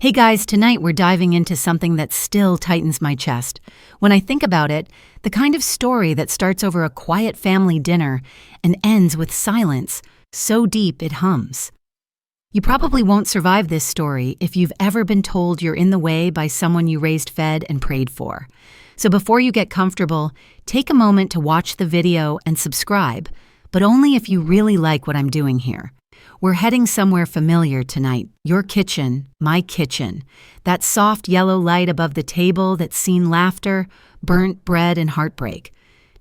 Hey guys, tonight we're diving into something that still tightens my chest. When I think about it, the kind of story that starts over a quiet family dinner and ends with silence so deep it hums. You probably won't survive this story if you've ever been told you're in the way by someone you raised, fed, and prayed for. So before you get comfortable, take a moment to watch the video and subscribe, but only if you really like what I'm doing here. We're heading somewhere familiar tonight. Your kitchen, my kitchen. That soft yellow light above the table that's seen laughter, burnt bread, and heartbreak.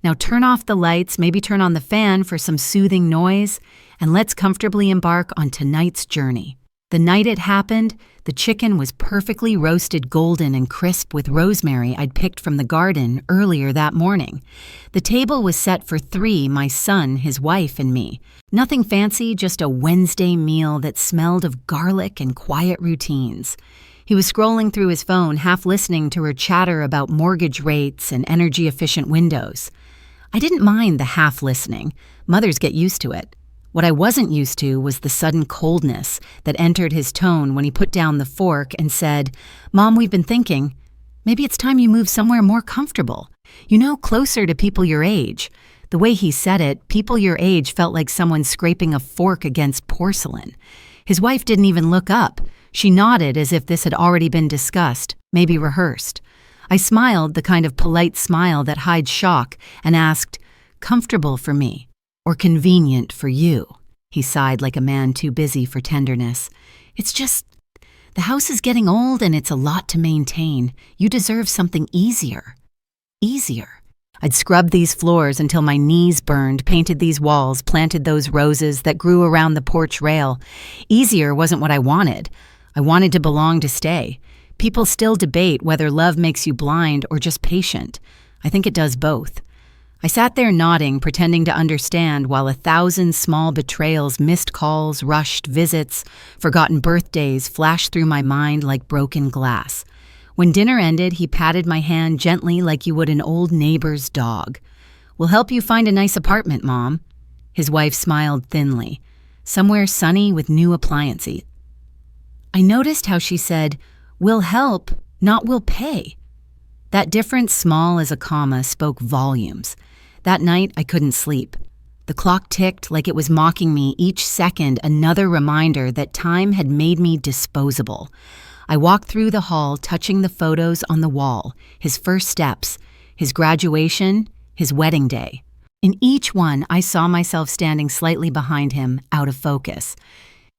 Now turn off the lights, maybe turn on the fan for some soothing noise, and let's comfortably embark on tonight's journey. The night it happened, the chicken was perfectly roasted golden and crisp with rosemary I'd picked from the garden earlier that morning. The table was set for 3, my son, his wife, and me. Nothing fancy, just a Wednesday meal that smelled of garlic and quiet routines. He was scrolling through his phone, half listening to her chatter about mortgage rates and energy-efficient windows. I didn't mind the half listening. Mothers get used to it. What I wasn't used to was the sudden coldness that entered his tone when he put down the fork and said, "Mom, we've been thinking, maybe it's time you move somewhere more comfortable. You know, closer to people your age." The way he said it, people your age felt like someone scraping a fork against porcelain. His wife didn't even look up. She nodded as if this had already been discussed, maybe rehearsed. I smiled, the kind of polite smile that hides shock, and asked, "Comfortable for me? Or convenient for you?" He sighed like a man too busy for tenderness. "It's just, the house is getting old and it's a lot to maintain. You deserve something easier." Easier. I'd scrubbed these floors until my knees burned, painted these walls, planted those roses that grew around the porch rail. Easier wasn't what I wanted. I wanted to belong, to stay. People still debate whether love makes you blind or just patient. I think it does both. I sat there nodding, pretending to understand, while 1,000 small betrayals, missed calls, rushed visits, forgotten birthdays flashed through my mind like broken glass. When dinner ended, he patted my hand gently like you would an old neighbor's dog. "We'll help you find a nice apartment, Mom." His wife smiled thinly. "Somewhere sunny with new appliances." I noticed how she said, "We'll help, not we'll pay." That difference, small as a comma, spoke volumes. That night, I couldn't sleep. The clock ticked like it was mocking me, each second another reminder that time had made me disposable. I walked through the hall, touching the photos on the wall, his first steps, his graduation, his wedding day. In each one, I saw myself standing slightly behind him, out of focus.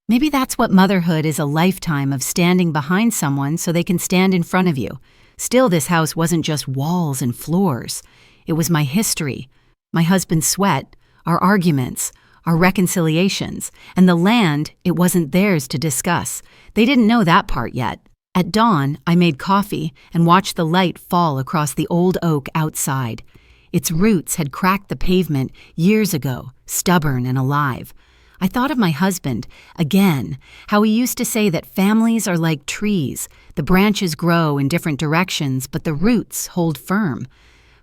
Maybe that's what motherhood is, a lifetime of standing behind someone so they can stand in front of you. Still, this house wasn't just walls and floors. It was my history, my husband's sweat, our arguments, our reconciliations, and the land, it wasn't theirs to discuss. They didn't know that part yet. At dawn, I made coffee and watched the light fall across the old oak outside. Its roots had cracked the pavement years ago, stubborn and alive. I thought of my husband, again, how he used to say that families are like trees. The branches grow in different directions, but the roots hold firm.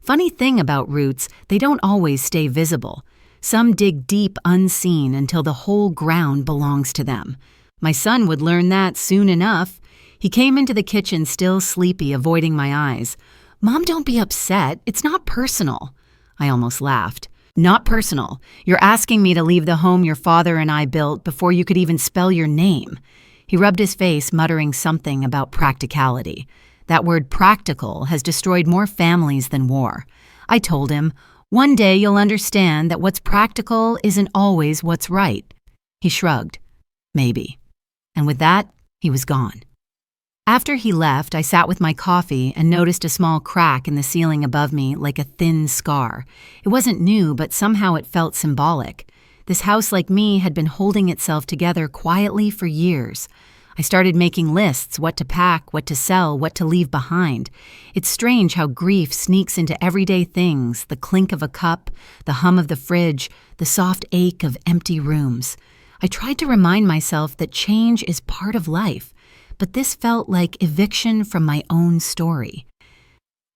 Funny thing about roots, they don't always stay visible. Some dig deep unseen until the whole ground belongs to them. My son would learn that soon enough. He came into the kitchen still sleepy, avoiding my eyes. "Mom, don't be upset. It's not personal." I almost laughed. "Not personal. You're asking me to leave the home your father and I built before you could even spell your name." He rubbed his face, muttering something about practicality. That word practical has destroyed more families than war. I told him, "One day you'll understand that what's practical isn't always what's right." He shrugged. "Maybe." And with that, he was gone. After he left, I sat with my coffee and noticed a small crack in the ceiling above me, like a thin scar. It wasn't new, but somehow it felt symbolic. This house, like me, had been holding itself together quietly for years. I started making lists, what to pack, what to sell, what to leave behind. It's strange how grief sneaks into everyday things, the clink of a cup, the hum of the fridge, the soft ache of empty rooms. I tried to remind myself that change is part of life, but this felt like eviction from my own story.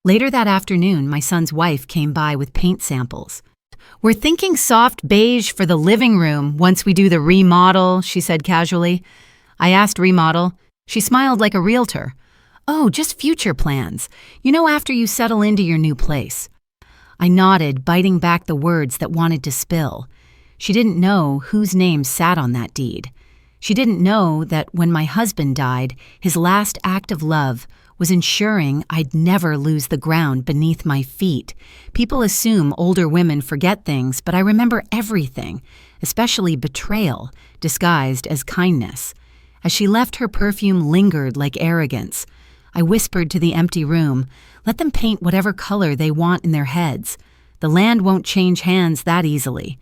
Later that afternoon, my son's wife came by with paint samples. "We're thinking soft beige for the living room once we do the remodel," she said casually. I asked remodel, She smiled like a realtor. Oh, just future plans. After you settle into your new place. I nodded, biting back the words that wanted to spill. She didn't know whose name sat on that deed. She didn't know that when my husband died, his last act of love was ensuring I'd never lose the ground beneath my feet. People assume older women forget things, but I remember everything, especially betrayal, disguised as kindness. As she left, her perfume lingered like arrogance. I whispered to the empty room, let them paint whatever color they want in their heads. The land won't change hands that easily.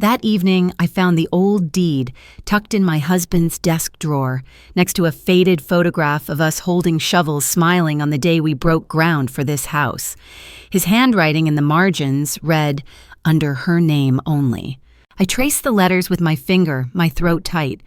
That evening, I found the old deed tucked in my husband's desk drawer, next to a faded photograph of us holding shovels smiling on the day we broke ground for this house. His handwriting in the margins read, "Under her name only." I traced the letters with my finger, my throat tight.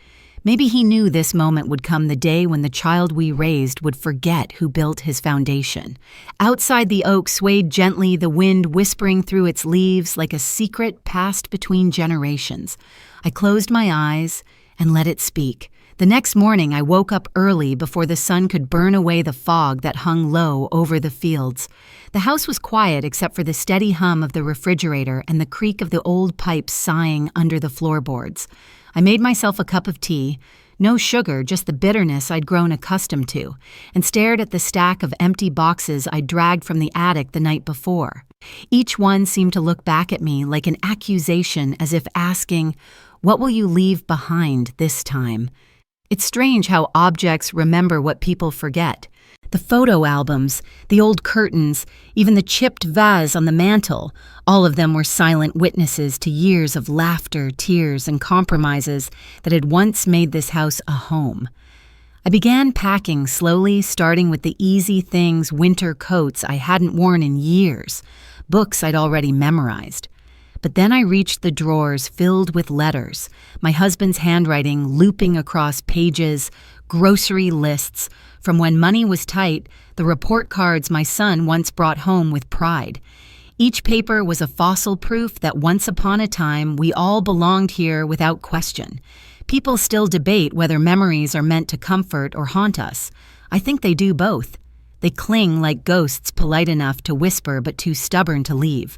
Maybe he knew this moment would come, the day when the child we raised would forget who built his foundation. Outside, the oak swayed gently, the wind whispering through its leaves like a secret passed between generations. I closed my eyes and let it speak. The next morning, I woke up early before the sun could burn away the fog that hung low over the fields. The house was quiet except for the steady hum of the refrigerator and the creak of the old pipes sighing under the floorboards. I made myself a cup of tea, no sugar, just the bitterness I'd grown accustomed to, and stared at the stack of empty boxes I'd dragged from the attic the night before. Each one seemed to look back at me like an accusation, as if asking, "What will you leave behind this time?" It's strange how objects remember what people forget. The photo albums, the old curtains, even the chipped vase on the mantel, all of them were silent witnesses to years of laughter, tears, and compromises that had once made this house a home. I began packing slowly, starting with the easy things, winter coats I hadn't worn in years, books I'd already memorized. But then I reached the drawers filled with letters, my husband's handwriting looping across pages, grocery lists, from when money was tight, the report cards my son once brought home with pride. Each paper was a fossil proof that once upon a time we all belonged here without question. People still debate whether memories are meant to comfort or haunt us. I think they do both. They cling like ghosts, polite enough to whisper but too stubborn to leave.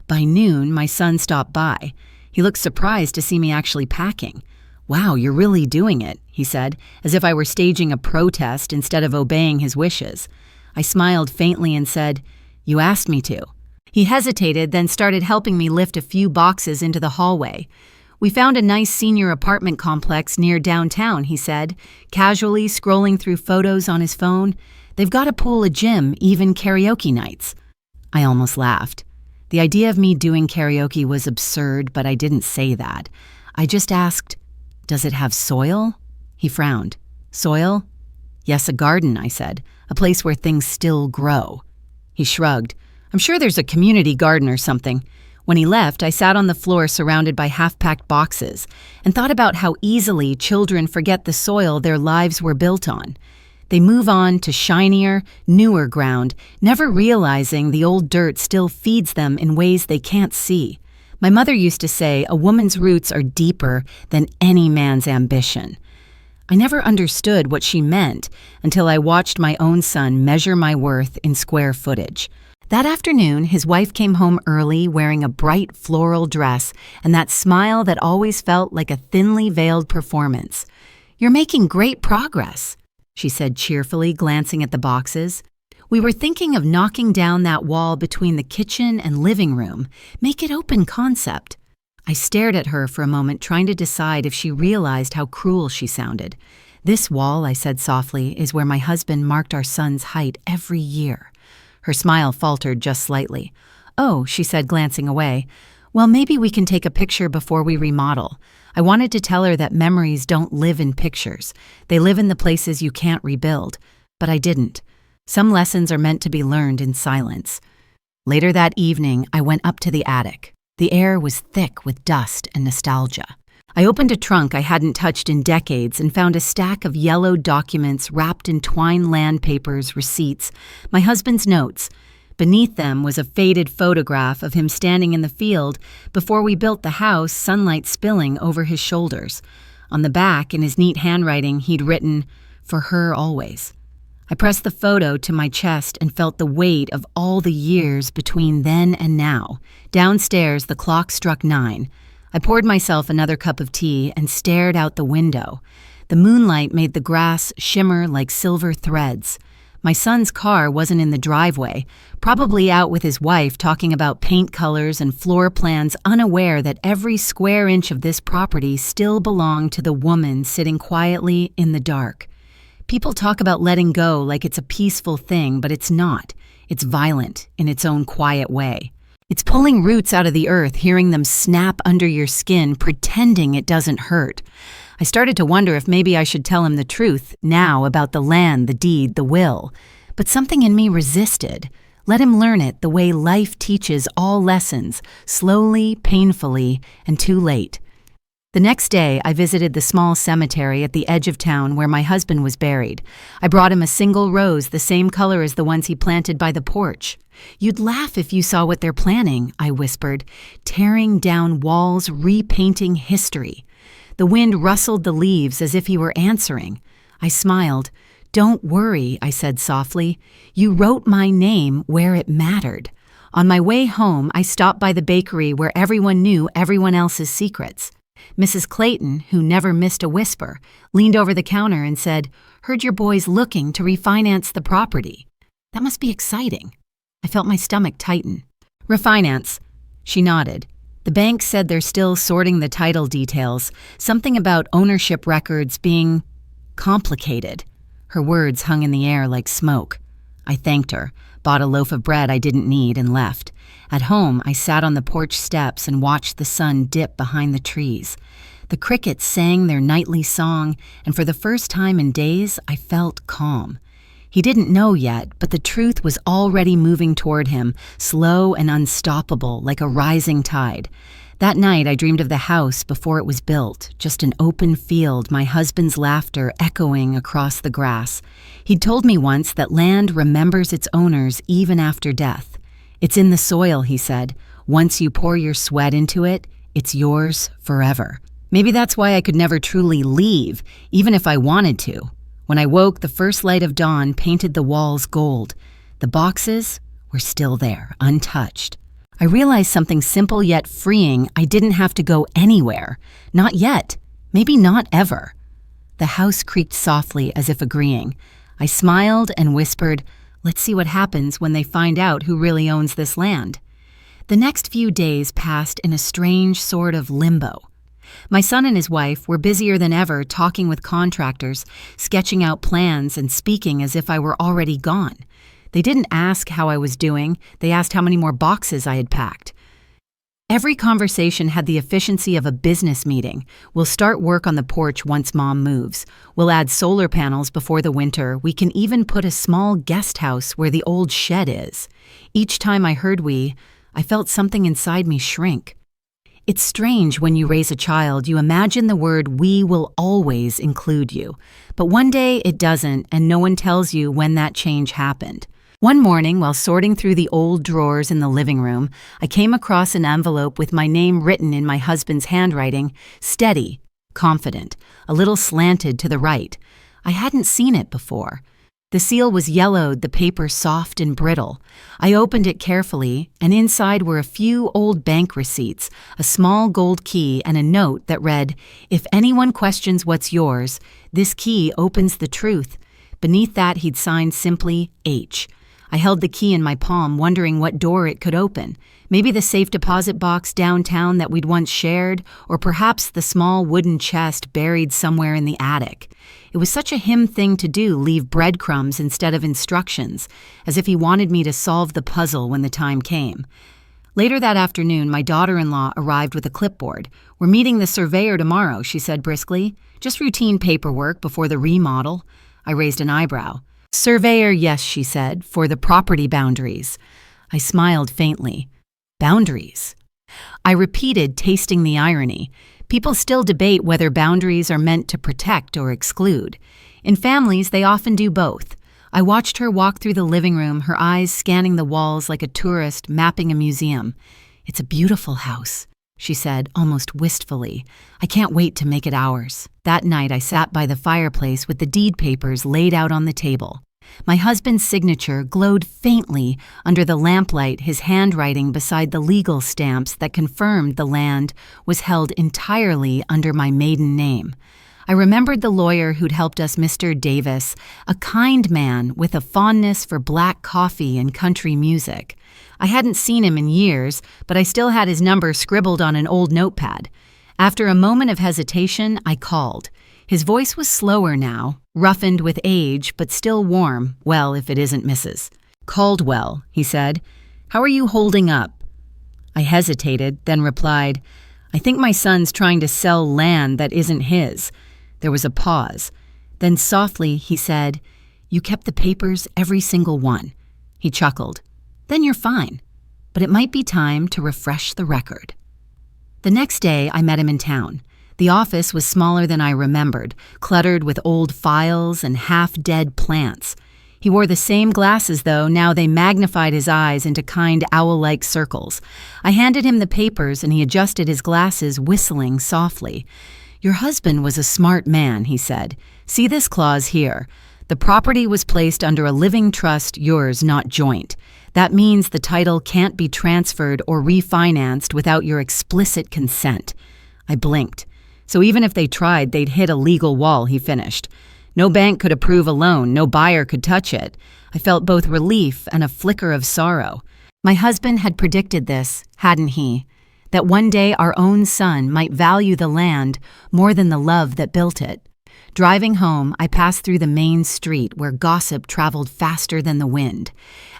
By noon, my son stopped by. He looked surprised to see me actually packing. "Wow, you're really doing it," he said, as if I were staging a protest instead of obeying his wishes. I smiled faintly and said, "You asked me to." He hesitated, then started helping me lift a few boxes into the hallway. "We found a nice senior apartment complex near downtown," he said, casually scrolling through photos on his phone. "They've got a pool, a gym, even karaoke nights." I almost laughed. The idea of me doing karaoke was absurd, but I didn't say that. I just asked, "Does it have soil?" He frowned. "Soil?" "Yes, a garden," I said, "a place where things still grow." He shrugged. "I'm sure there's a community garden or something." When he left, I sat on the floor surrounded by half-packed boxes and thought about how easily children forget the soil their lives were built on. They move on to shinier, newer ground, never realizing the old dirt still feeds them in ways they can't see. My mother used to say a woman's roots are deeper than any man's ambition. I never understood what she meant until I watched my own son measure my worth in square footage. That afternoon, his wife came home early wearing a bright floral dress and that smile that always felt like a thinly veiled performance. "You're making great progress," she said cheerfully, glancing at the boxes. "We were thinking of knocking down that wall between the kitchen and living room. Make it open concept." I stared at her for a moment, trying to decide if she realized how cruel she sounded. "This wall," I said softly, "is where my husband marked our son's height every year." Her smile faltered just slightly. "Oh," she said, glancing away. "Well, maybe we can take a picture before we remodel." I wanted to tell her that memories don't live in pictures. They live in the places you can't rebuild. But I didn't. Some lessons are meant to be learned in silence. Later that evening, I went up to the attic. The air was thick with dust and nostalgia. I opened a trunk I hadn't touched in decades and found a stack of yellow documents wrapped in twine land papers, receipts, my husband's notes. Beneath them was a faded photograph of him standing in the field before we built the house, sunlight spilling over his shoulders. On the back, in his neat handwriting, he'd written, for her always. I pressed the photo to my chest and felt the weight of all the years between then and now. Downstairs, the clock struck 9. I poured myself another cup of tea and stared out the window. The moonlight made the grass shimmer like silver threads. My son's car wasn't in the driveway, probably out with his wife talking about paint colors and floor plans, unaware that every square inch of this property still belonged to the woman sitting quietly in the dark. People talk about letting go like it's a peaceful thing, but it's not. It's violent in its own quiet way. It's pulling roots out of the earth, hearing them snap under your skin, pretending it doesn't hurt. I started to wonder if maybe I should tell him the truth now about the land, the deed, the will. But something in me resisted. Let him learn it the way life teaches all lessons, slowly, painfully, and too late. The next day, I visited the small cemetery at the edge of town where my husband was buried. I brought him a single rose, the same color as the ones he planted by the porch. "You'd laugh if you saw what they're planning," I whispered, tearing down walls, repainting history. The wind rustled the leaves as if he were answering. I smiled. "Don't worry," I said softly. "You wrote my name where it mattered." On my way home, I stopped by the bakery where everyone knew everyone else's secrets. Mrs. Clayton, who never missed a whisper, leaned over the counter and said, "Heard your boy's looking to refinance the property. That must be exciting." I felt my stomach tighten. "Refinance." She nodded. "The bank said they're still sorting the title details, something about ownership records being complicated." Her words hung in the air like smoke. I thanked her, bought a loaf of bread I didn't need, and left. At home, I sat on the porch steps and watched the sun dip behind the trees. The crickets sang their nightly song, and for the first time in days, I felt calm. He didn't know yet, but the truth was already moving toward him, slow and unstoppable, like a rising tide. That night, I dreamed of the house before it was built, just an open field, my husband's laughter echoing across the grass. He'd told me once that land remembers its owners even after death. "It's in the soil," he said. "Once you pour your sweat into it, it's yours forever." Maybe that's why I could never truly leave, even if I wanted to. When I woke, the first light of dawn painted the walls gold. The boxes were still there, untouched. I realized something simple yet freeing. I didn't have to go anywhere. Not yet. Maybe not ever. The house creaked softly as if agreeing. I smiled and whispered, "Let's see what happens when they find out who really owns this land." The next few days passed in a strange sort of limbo. My son and his wife were busier than ever talking with contractors, sketching out plans and speaking as if I were already gone. They didn't ask how I was doing, they asked how many more boxes I had packed. Every conversation had the efficiency of a business meeting. "We'll start work on the porch once Mom moves. We'll add solar panels before the winter. We can even put a small guest house where the old shed is." Each time I heard "we," I felt something inside me shrink. It's strange when you raise a child, you imagine the word "we" will always include you. But one day it doesn't, and no one tells you when that change happened. One morning, while sorting through the old drawers in the living room, I came across an envelope with my name written in my husband's handwriting, steady, confident, a little slanted to the right. I hadn't seen it before. The seal was yellowed, the paper soft and brittle. I opened it carefully, and inside were a few old bank receipts, a small gold key, and a note that read, "If anyone questions what's yours, this key opens the truth." Beneath that he'd signed simply H. I held the key in my palm, wondering what door it could open. Maybe the safe deposit box downtown that we'd once shared, or perhaps the small wooden chest buried somewhere in the attic. It was such a him thing to do, leave breadcrumbs instead of instructions, as if he wanted me to solve the puzzle when the time came. Later that afternoon, my daughter-in-law arrived with a clipboard. "We're meeting the surveyor tomorrow," she said briskly. "Just routine paperwork before the remodel." I raised an eyebrow. "Surveyor, yes," she said, "for the property boundaries." I smiled faintly. Boundaries. I repeated, tasting the irony. People still debate whether boundaries are meant to protect or exclude. In families, they often do both. I watched her walk through the living room, her eyes scanning the walls like a tourist mapping a museum. "It's a beautiful house," she said, almost wistfully. "I can't wait to make it ours." That night I sat by the fireplace with the deed papers laid out on the table. My husband's signature glowed faintly under the lamplight, his handwriting beside the legal stamps that confirmed the land was held entirely under my maiden name. I remembered the lawyer who'd helped us, Mr. Davis, a kind man with a fondness for black coffee and country music. I hadn't seen him in years, but I still had his number scribbled on an old notepad. After a moment of hesitation, I called. His voice was slower now, roughened with age, but still warm. "Well, if it isn't Mrs. Caldwell," he said. "How are you holding up?" I hesitated, then replied, "I think my son's trying to sell land that isn't his." There was a pause. Then softly he said, "You kept the papers, every single one." He chuckled. "Then you're fine. But it might be time to refresh the record." The next day I met him in town. The office was smaller than I remembered, cluttered with old files and half-dead plants. He wore the same glasses, though. Now they magnified his eyes into kind owl-like circles. I handed him the papers and he adjusted his glasses, whistling softly. "Your husband was a smart man," he said. "See this clause here. The property was placed under a living trust, yours, not joint. That means the title can't be transferred or refinanced without your explicit consent." I blinked. "So even if they tried, they'd hit a legal wall," he finished. "No bank could approve a loan, no buyer could touch it." I felt both relief and a flicker of sorrow. My husband had predicted this, hadn't he? That one day our own son might value the land more than the love that built it. Driving home, I passed through the main street where gossip traveled faster than the wind.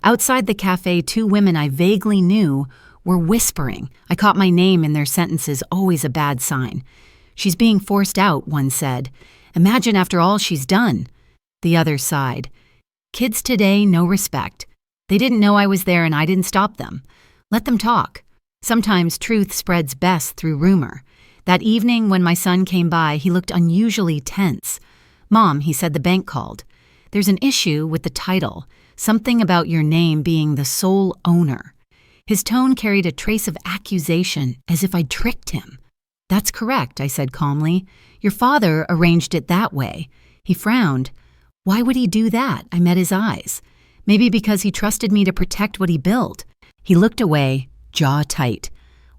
Outside the cafe, two women I vaguely knew were whispering. I caught my name in their sentences, always a bad sign. "She's being forced out," one said. "Imagine after all she's done." The other sighed. "Kids today, no respect. They didn't know I was there and I didn't stop them. Let them talk. Sometimes truth spreads best through rumor." That evening when my son came by, he looked unusually tense. "Mom," he said, "the bank called. There's an issue with the title, something about your name being the sole owner." His tone carried a trace of accusation, as if I'd tricked him. "That's correct," I said calmly. "Your father arranged it that way." He frowned. "Why would he do that?" I met his eyes. "Maybe because he trusted me to protect what he built." He looked away, jaw tight.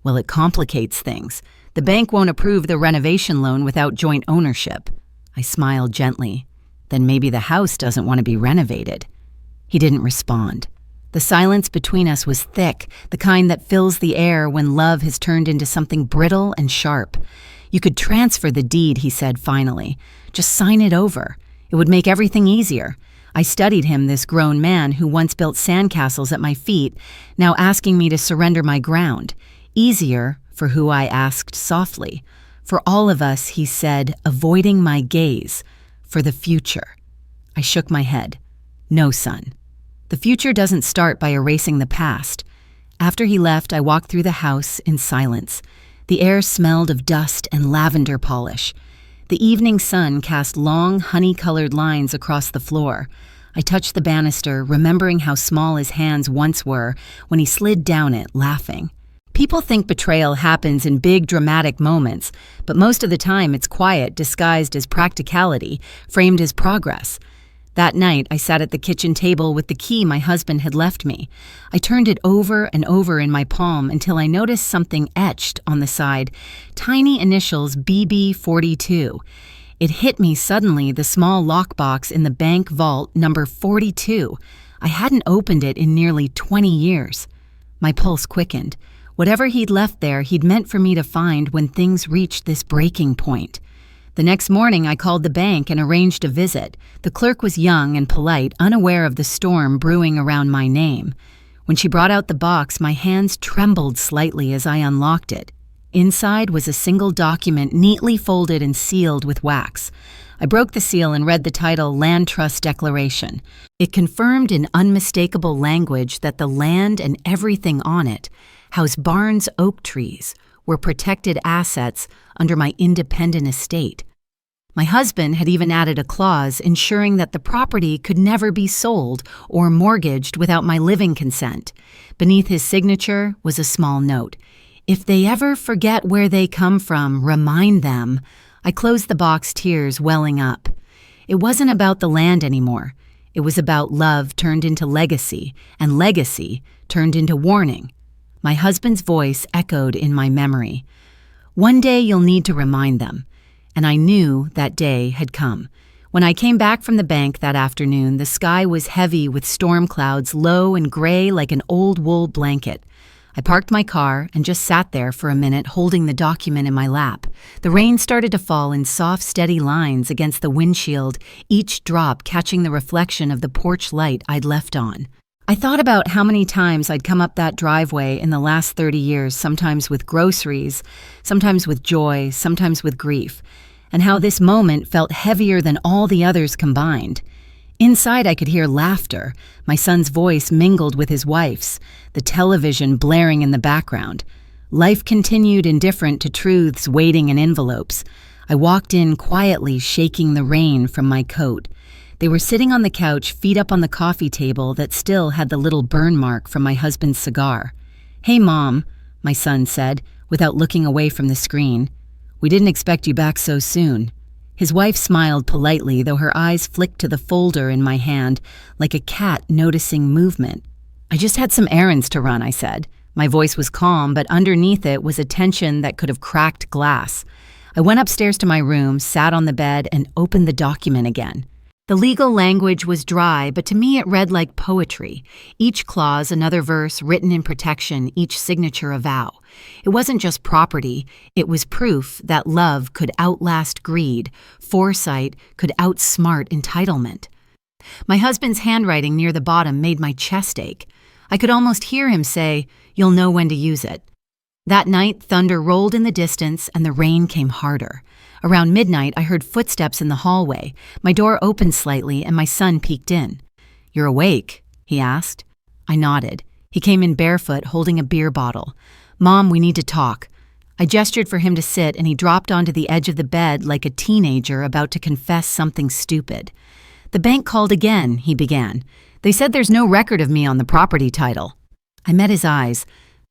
"Well, it complicates things. The bank won't approve the renovation loan without joint ownership." I smiled gently. "Then maybe the house doesn't want to be renovated." He didn't respond. The silence between us was thick, the kind that fills the air when love has turned into something brittle and sharp. "You could transfer the deed," he said finally. "Just sign it over. It would make everything easier." I studied him, this grown man who once built sandcastles at my feet, now asking me to surrender my ground. Easier, for who I asked softly. For all of us, he said, avoiding my gaze. For the future. I shook my head. "No, son. The future doesn't start by erasing the past." After he left, I walked through the house in silence. The air smelled of dust and lavender polish. The evening sun cast long, honey-colored lines across the floor. I touched the banister, remembering how small his hands once were when he slid down it, laughing. People think betrayal happens in big, dramatic moments, but most of the time it's quiet, disguised as practicality, framed as progress. That night, I sat at the kitchen table with the key my husband had left me. I turned it over and over in my palm until I noticed something etched on the side, tiny initials BB42. It hit me suddenly, the small lockbox in the bank vault, number 42. I hadn't opened it in nearly 20 years. My pulse quickened. Whatever he'd left there, he'd meant for me to find when things reached this breaking point. The next morning, I called the bank and arranged a visit. The clerk was young and polite, unaware of the storm brewing around my name. When she brought out the box, my hands trembled slightly as I unlocked it. Inside was a single document neatly folded and sealed with wax. I broke the seal and read the title, Land Trust Declaration. It confirmed in unmistakable language that the land and everything on it, House Barnes oak trees, were protected assets under my independent estate. My husband had even added a clause ensuring that the property could never be sold or mortgaged without my living consent. Beneath his signature was a small note. If they ever forget where they come from, remind them. I closed the box, tears welling up. It wasn't about the land anymore. It was about love turned into legacy, and legacy turned into warning. My husband's voice echoed in my memory. One day you'll need to remind them. And I knew that day had come. When I came back from the bank that afternoon, the sky was heavy with storm clouds, low and gray like an old wool blanket. I parked my car and just sat there for a minute holding the document in my lap. The rain started to fall in soft, steady lines against the windshield, each drop catching the reflection of the porch light I'd left on. I thought about how many times I'd come up that driveway in the last 30 years, sometimes with groceries, sometimes with joy, sometimes with grief, and how this moment felt heavier than all the others combined. Inside, I could hear laughter, my son's voice mingled with his wife's, the television blaring in the background. Life continued indifferent to truths waiting in envelopes. I walked in quietly, shaking the rain from my coat. They were sitting on the couch, feet up on the coffee table that still had the little burn mark from my husband's cigar. "Hey, Mom," my son said, without looking away from the screen. "We didn't expect you back so soon." His wife smiled politely, though her eyes flicked to the folder in my hand, like a cat noticing movement. "I just had some errands to run," I said. My voice was calm, but underneath it was a tension that could have cracked glass. I went upstairs to my room, sat on the bed, and opened the document again. The legal language was dry, but to me it read like poetry. Each clause another verse written in protection, each signature a vow. It wasn't just property, it was proof that love could outlast greed, foresight could outsmart entitlement. My husband's handwriting near the bottom made my chest ache. I could almost hear him say, "You'll know when to use it." That night, thunder rolled in the distance and the rain came harder. Around midnight, I heard footsteps in the hallway. My door opened slightly and my son peeked in. "You're awake?" he asked. I nodded. He came in barefoot, holding a beer bottle. "Mom, we need to talk." I gestured for him to sit and he dropped onto the edge of the bed like a teenager about to confess something stupid. "The bank called again," he began. "They said there's no record of me on the property title." I met his eyes.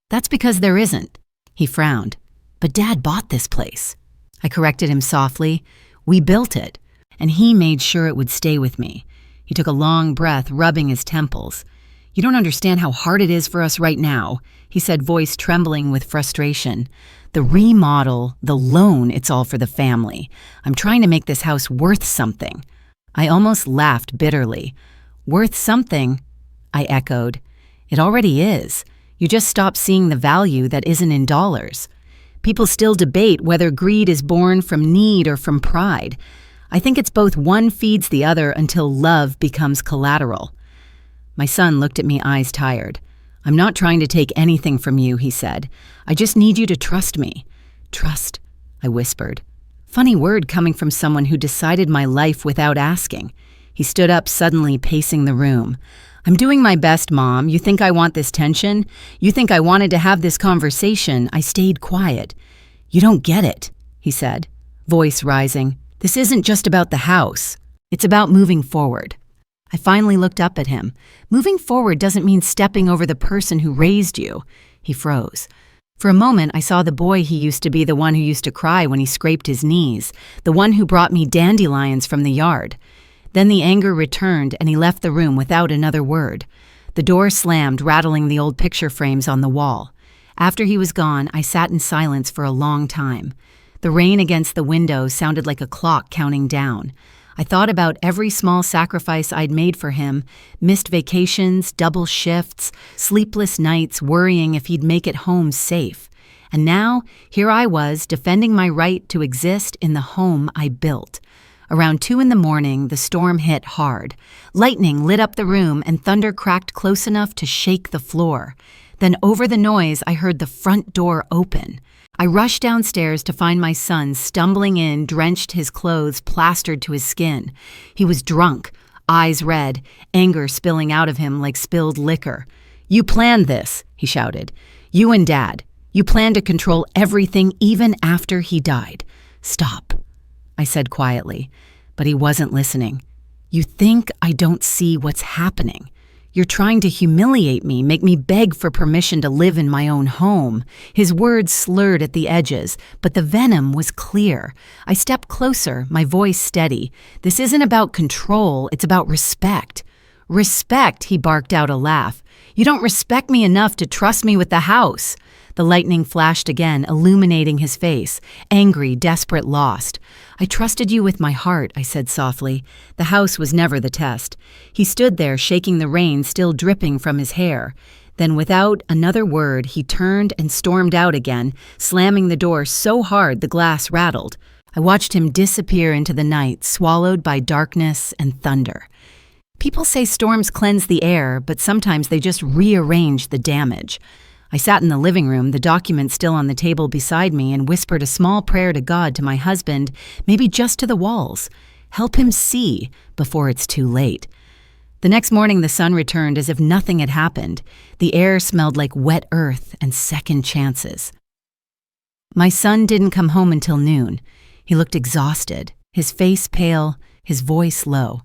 "That's because there isn't." He frowned. "But Dad bought this place." I corrected him softly. "We built it." And he made sure it would stay with me. He took a long breath, rubbing his temples. "You don't understand how hard it is for us right now," he said, voice trembling with frustration. "The remodel, the loan, it's all for the family. I'm trying to make this house worth something." I almost laughed bitterly. "Worth something?" I echoed. "It already is. You just stop seeing the value that isn't in dollars. People still debate whether greed is born from need or from pride. I think it's both. One feeds the other until love becomes collateral." My son looked at me, eyes tired. "I'm not trying to take anything from you," he said. "I just need you to trust me." "Trust," I whispered. Funny word coming from someone who decided my life without asking. He stood up suddenly, pacing the room. "I'm doing my best, Mom. You think I want this tension? You think I wanted to have this conversation? I stayed quiet." "You don't get it," he said, voice rising. "This isn't just about the house. It's about moving forward." I finally looked up at him. "Moving forward doesn't mean stepping over the person who raised you." He froze. For a moment, I saw the boy he used to be, the one who used to cry when he scraped his knees, the one who brought me dandelions from the yard. Then the anger returned and he left the room without another word. The door slammed, rattling the old picture frames on the wall. After he was gone, I sat in silence for a long time. The rain against the window sounded like a clock counting down. I thought about every small sacrifice I'd made for him, missed vacations, double shifts, sleepless nights worrying if he'd make it home safe. And now, here I was, defending my right to exist in the home I built. Around 2 a.m, the storm hit hard. Lightning lit up the room and thunder cracked close enough to shake the floor. Then over the noise, I heard the front door open. I rushed downstairs to find my son stumbling in, drenched, his clothes plastered to his skin. He was drunk, eyes red, anger spilling out of him like spilled liquor. "You planned this," he shouted. "You and Dad. You planned to control everything even after he died. Stop," I said quietly, but he wasn't listening. "You think I don't see what's happening. You're trying to humiliate me, make me beg for permission to live in my own home." His words slurred at the edges, but the venom was clear. I stepped closer, my voice steady. "This isn't about control, it's about respect." "Respect," he barked out a laugh. "You don't respect me enough to trust me with the house." The lightning flashed again, illuminating his face, angry, desperate, lost. "I trusted you with my heart," I said softly. The house was never the test. He stood there, shaking the rain still dripping from his hair. Then, without another word, he turned and stormed out again, slamming the door so hard the glass rattled. I watched him disappear into the night, swallowed by darkness and thunder. People say storms cleanse the air, but sometimes they just rearrange the damage. I sat in the living room, the document still on the table beside me, and whispered a small prayer to God, to my husband, maybe just to the walls. Help him see before it's too late. The next morning the sun returned as if nothing had happened. The air smelled like wet earth and second chances. My son didn't come home until noon. He looked exhausted, his face pale, his voice low.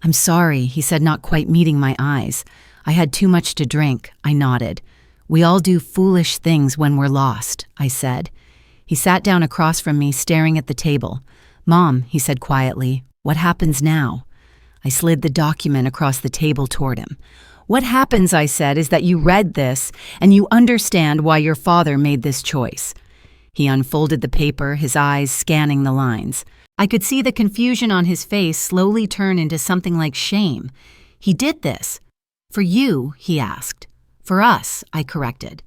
"I'm sorry," he said, not quite meeting my eyes. "I had too much to drink." I nodded. "We all do foolish things when we're lost," I said. He sat down across from me, staring at the table. "Mom," he said quietly, "what happens now?" I slid the document across the table toward him. "What happens," I said, "is that you read this and you understand why your father made this choice." He unfolded the paper, his eyes scanning the lines. I could see the confusion on his face slowly turn into something like shame. "He did this. For you," he asked. "For us," I corrected.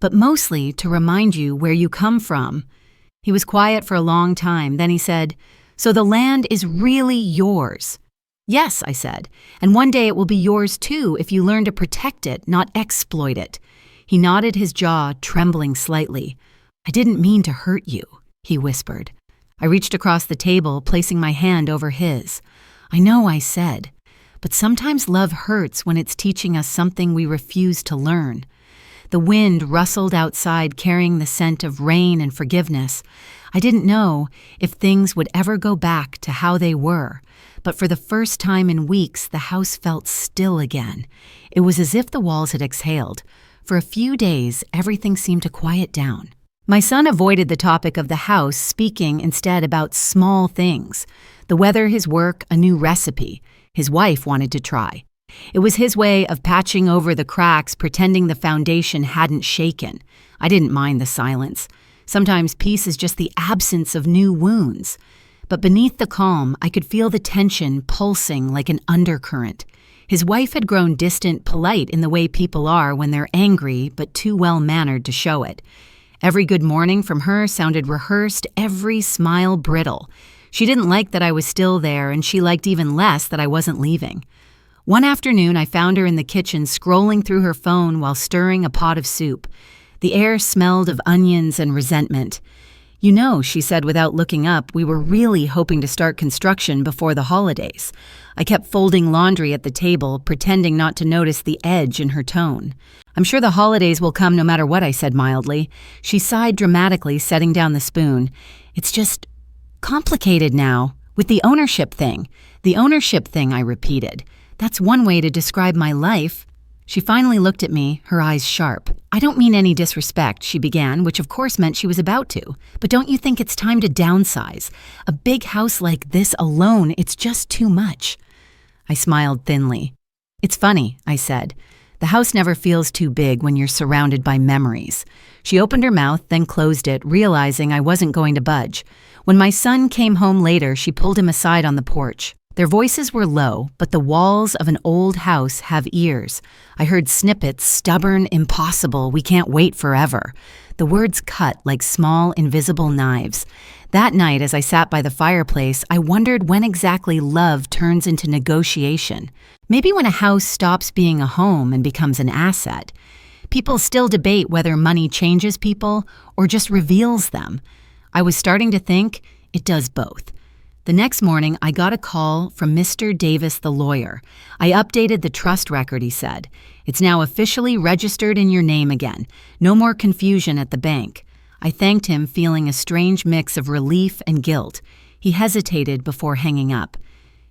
"But mostly to remind you where you come from." He was quiet for a long time. Then he said, "So the land is really yours?" "Yes," I said, "and one day it will be yours too if you learn to protect it, not exploit it." He nodded, his jaw trembling slightly. "I didn't mean to hurt you," he whispered. I reached across the table, placing my hand over his. "I know," I said, "but sometimes love hurts when it's teaching us something we refuse to learn." The wind rustled outside, carrying the scent of rain and forgiveness. I didn't know if things would ever go back to how they were, but for the first time in weeks, the house felt still again. It was as if the walls had exhaled. For a few days, everything seemed to quiet down. My son avoided the topic of the house, speaking instead about small things. The weather, his work, a new recipe. His wife wanted to try. It was his way of patching over the cracks, pretending the foundation hadn't shaken. I didn't mind the silence. Sometimes peace is just the absence of new wounds. But beneath the calm, I could feel the tension pulsing like an undercurrent. His wife had grown distant, polite in the way people are when they're angry, but too well-mannered to show it. Every good morning from her sounded rehearsed, every smile brittle. She didn't like that I was still there, and she liked even less that I wasn't leaving. One afternoon, I found her in the kitchen scrolling through her phone while stirring a pot of soup. The air smelled of onions and resentment. "You know," she said without looking up, "we were really hoping to start construction before the holidays." I kept folding laundry at the table, pretending not to notice the edge in her tone. "I'm sure the holidays will come no matter what," I said mildly. She sighed dramatically, setting down the spoon. "It's just complicated now, with the ownership thing." "The ownership thing," I repeated. "That's one way to describe my life." She finally looked at me, her eyes sharp. "I don't mean any disrespect," she began, which of course meant she was about to. "But don't you think it's time to downsize? A big house like this alone, it's just too much." I smiled thinly. "It's funny," I said. "The house never feels too big when you're surrounded by memories." She opened her mouth, then closed it, realizing I wasn't going to budge. When my son came home later, she pulled him aside on the porch. Their voices were low, but the walls of an old house have ears. I heard snippets, "stubborn, impossible, we can't wait forever." The words cut like small, invisible knives. That night, as I sat by the fireplace, I wondered when exactly love turns into negotiation. Maybe when a house stops being a home and becomes an asset. People still debate whether money changes people or just reveals them. I was starting to think it does both. The next morning, I got a call from Mr. Davis, the lawyer. I updated the trust record, he said. "It's now officially registered in your name again. No more confusion at the bank." I thanked him, feeling a strange mix of relief and guilt. He hesitated before hanging up.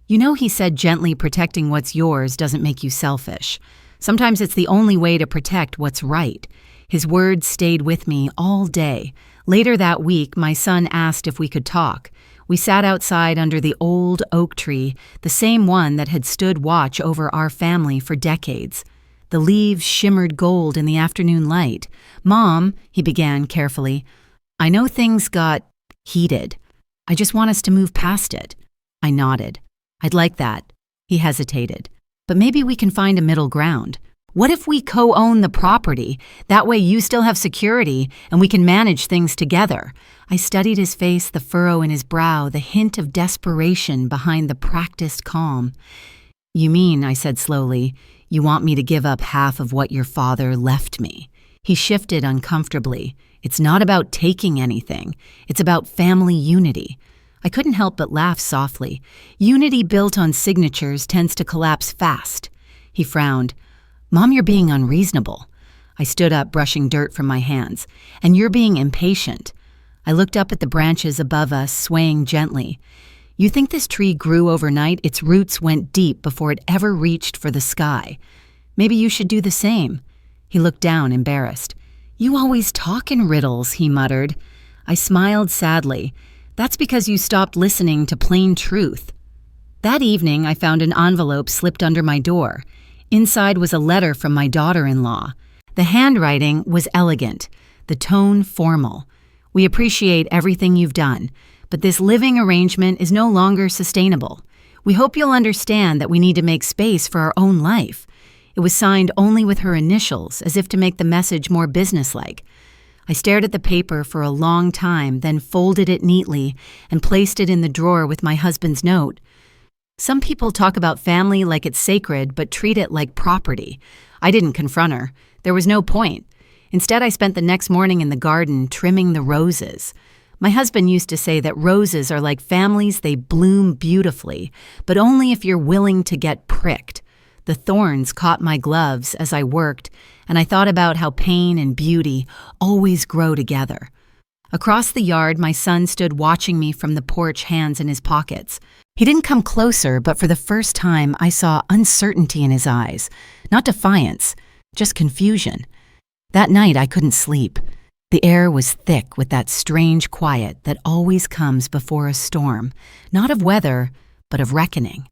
You know, he said gently, protecting what's yours doesn't make you selfish. Sometimes it's the only way to protect what's right. His words stayed with me all day. Later that week, my son asked if we could talk. We sat outside under the old oak tree, the same one that had stood watch over our family for decades. The leaves shimmered gold in the afternoon light. "Mom," he began carefully, "I know things got heated. I just want us to move past it." I nodded. "I'd like that." He hesitated. "But maybe we can find a middle ground. What if we co-own the property? That way you still have security and we can manage things together." I studied his face, the furrow in his brow, the hint of desperation behind the practiced calm. "You mean," I said slowly, "you want me to give up half of what your father left me?" He shifted uncomfortably. "It's not about taking anything. It's about family unity." I couldn't help but laugh softly. Unity built on signatures tends to collapse fast. He frowned. "Mom, you're being unreasonable." I stood up, brushing dirt from my hands. "And you're being impatient." I looked up at the branches above us, swaying gently. "You think this tree grew overnight? Its roots went deep before it ever reached for the sky. Maybe you should do the same." He looked down, embarrassed. "You always talk in riddles," he muttered. I smiled sadly. "That's because you stopped listening to plain truth." That evening, I found an envelope slipped under my door. Inside was a letter from my daughter-in-law. The handwriting was elegant, the tone formal. "We appreciate everything you've done, but this living arrangement is no longer sustainable. We hope you'll understand that we need to make space for our own life." It was signed only with her initials, as if to make the message more businesslike. I stared at the paper for a long time, then folded it neatly and placed it in the drawer with my husband's note. "Some people talk about family like it's sacred, but treat it like property." I didn't confront her. There was no point. Instead, I spent the next morning in the garden trimming the roses. My husband used to say that roses are like families, they bloom beautifully, but only if you're willing to get pricked. The thorns caught my gloves as I worked, and I thought about how pain and beauty always grow together. Across the yard, my son stood watching me from the porch, hands in his pockets. He didn't come closer, but for the first time, I saw uncertainty in his eyes. Not defiance, just confusion. That night, I couldn't sleep. The air was thick with that strange quiet that always comes before a storm, not of weather, but of reckoning.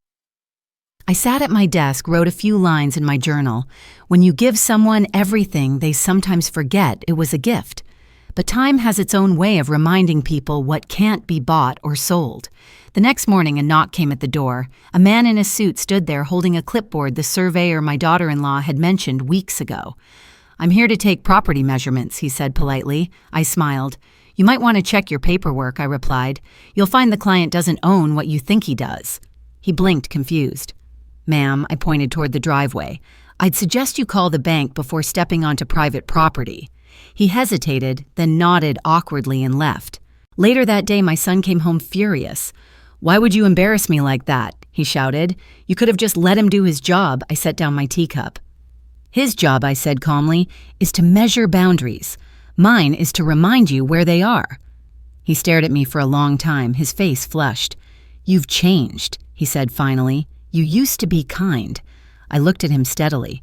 I sat at my desk, wrote a few lines in my journal. When you give someone everything, they sometimes forget it was a gift. But time has its own way of reminding people what can't be bought or sold. The next morning, a knock came at the door. A man in a suit stood there holding a clipboard the surveyor my daughter-in-law had mentioned weeks ago. "I'm here to take property measurements," he said politely. I smiled. "You might want to check your paperwork," I replied. "You'll find the client doesn't own what you think he does." He blinked, confused. "Ma'am," I pointed toward the driveway, "I'd suggest you call the bank before stepping onto private property." He hesitated, then nodded awkwardly and left. Later that day, my son came home furious. "Why would you embarrass me like that?" he shouted. "You could have just let him do his job." I set down my teacup. "His job," I said calmly, "is to measure boundaries. Mine is to remind you where they are." He stared at me for a long time, his face flushed. "You've changed," he said finally. "You used to be kind." I looked at him steadily.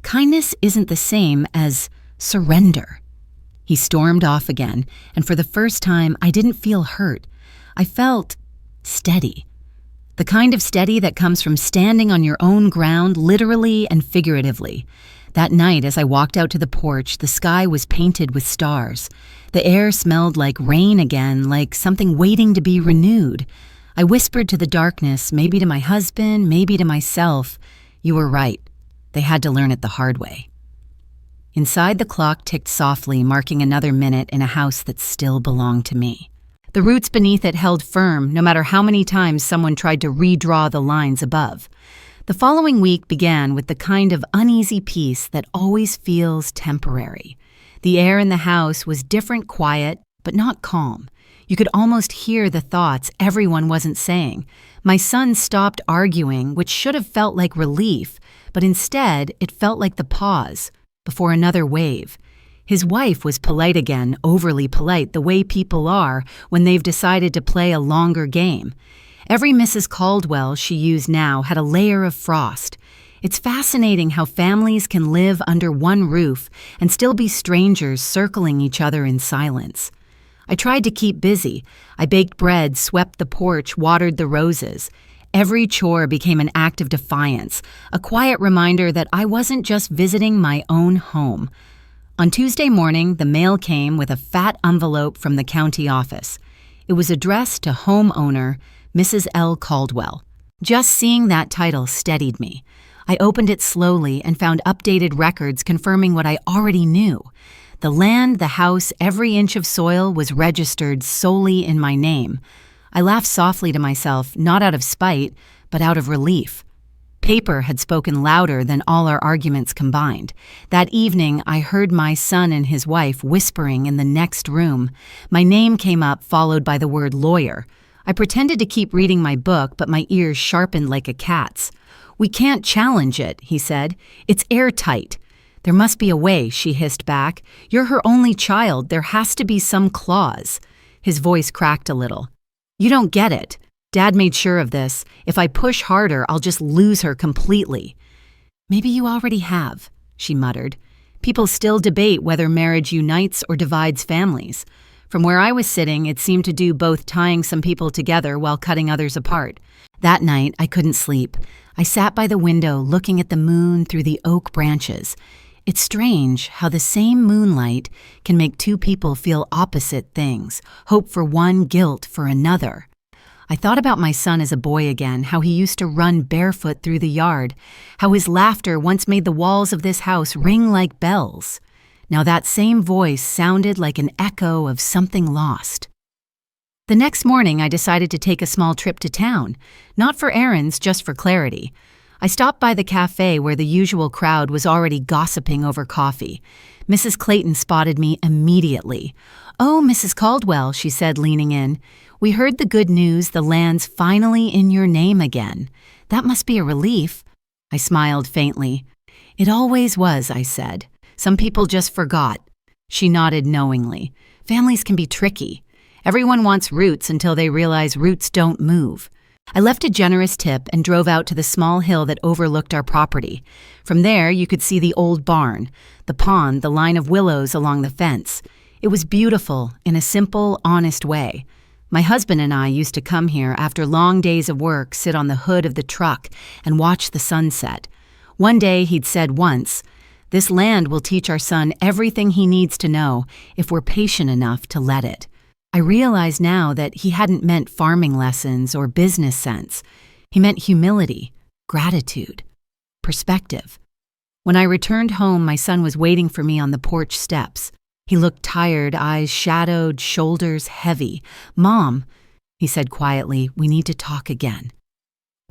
"Kindness isn't the same as surrender." He stormed off again, and for the first time, I didn't feel hurt. I felt steady. The kind of steady that comes from standing on your own ground, literally and figuratively. That night, as I walked out to the porch, the sky was painted with stars. The air smelled like rain again, like something waiting to be renewed. I whispered to the darkness, maybe to my husband, maybe to myself, "You were right. They had to learn it the hard way." Inside, the clock ticked softly, marking another minute in a house that still belonged to me. The roots beneath it held firm, no matter how many times someone tried to redraw the lines above. The following week began with the kind of uneasy peace that always feels temporary. The air in the house was different, quiet, but not calm. You could almost hear the thoughts everyone wasn't saying. My son stopped arguing, which should have felt like relief, but instead it felt like the pause before another wave. His wife was polite again, overly polite, the way people are when they've decided to play a longer game. Every Mrs. Caldwell she used now had a layer of frost. It's fascinating how families can live under one roof and still be strangers circling each other in silence. I tried to keep busy. I baked bread, swept the porch, watered the roses. Every chore became an act of defiance, a quiet reminder that I wasn't just visiting my own home. On Tuesday morning, the mail came with a fat envelope from the county office. It was addressed to homeowner Mrs. L. Caldwell. Just seeing that title steadied me. I opened it slowly and found updated records confirming what I already knew. The land, the house, every inch of soil was registered solely in my name. I laughed softly to myself, not out of spite, but out of relief. Paper had spoken louder than all our arguments combined. That evening, I heard my son and his wife whispering in the next room. My name came up, followed by the word lawyer. I pretended to keep reading my book, but my ears sharpened like a cat's. "We can't challenge it," he said. "It's airtight." "There must be a way," she hissed back. "You're her only child. There has to be some clause." His voice cracked a little. "You don't get it. Dad made sure of this. If I push harder, I'll just lose her completely." "Maybe you already have," she muttered. "People still debate whether marriage unites or divides families. From where I was sitting, it seemed to do both, tying some people together while cutting others apart. That night, I couldn't sleep. I sat by the window looking at the moon through the oak branches. It's strange how the same moonlight can make two people feel opposite things, hope for one, guilt for another. I thought about my son as a boy again, how he used to run barefoot through the yard, how his laughter once made the walls of this house ring like bells. Now that same voice sounded like an echo of something lost. The next morning, I decided to take a small trip to town, not for errands, just for clarity. I stopped by the cafe where the usual crowd was already gossiping over coffee. Mrs. Clayton spotted me immediately. "Oh, Mrs. Caldwell," she said, leaning in. "We heard the good news, the land's finally in your name again. That must be a relief." I smiled faintly. "It always was," I said. "Some people just forgot." She nodded knowingly. "Families can be tricky. Everyone wants roots until they realize roots don't move." I left a generous tip and drove out to the small hill that overlooked our property. From there, you could see the old barn, the pond, the line of willows along the fence. It was beautiful in a simple, honest way. My husband and I used to come here after long days of work, sit on the hood of the truck, and watch the sunset. One day he'd said once, "This land will teach our son everything he needs to know if we're patient enough to let it." I realize now that he hadn't meant farming lessons or business sense. He meant humility, gratitude, perspective. When I returned home, my son was waiting for me on the porch steps. He looked tired, eyes shadowed, shoulders heavy. "Mom," he said quietly, "we need to talk again."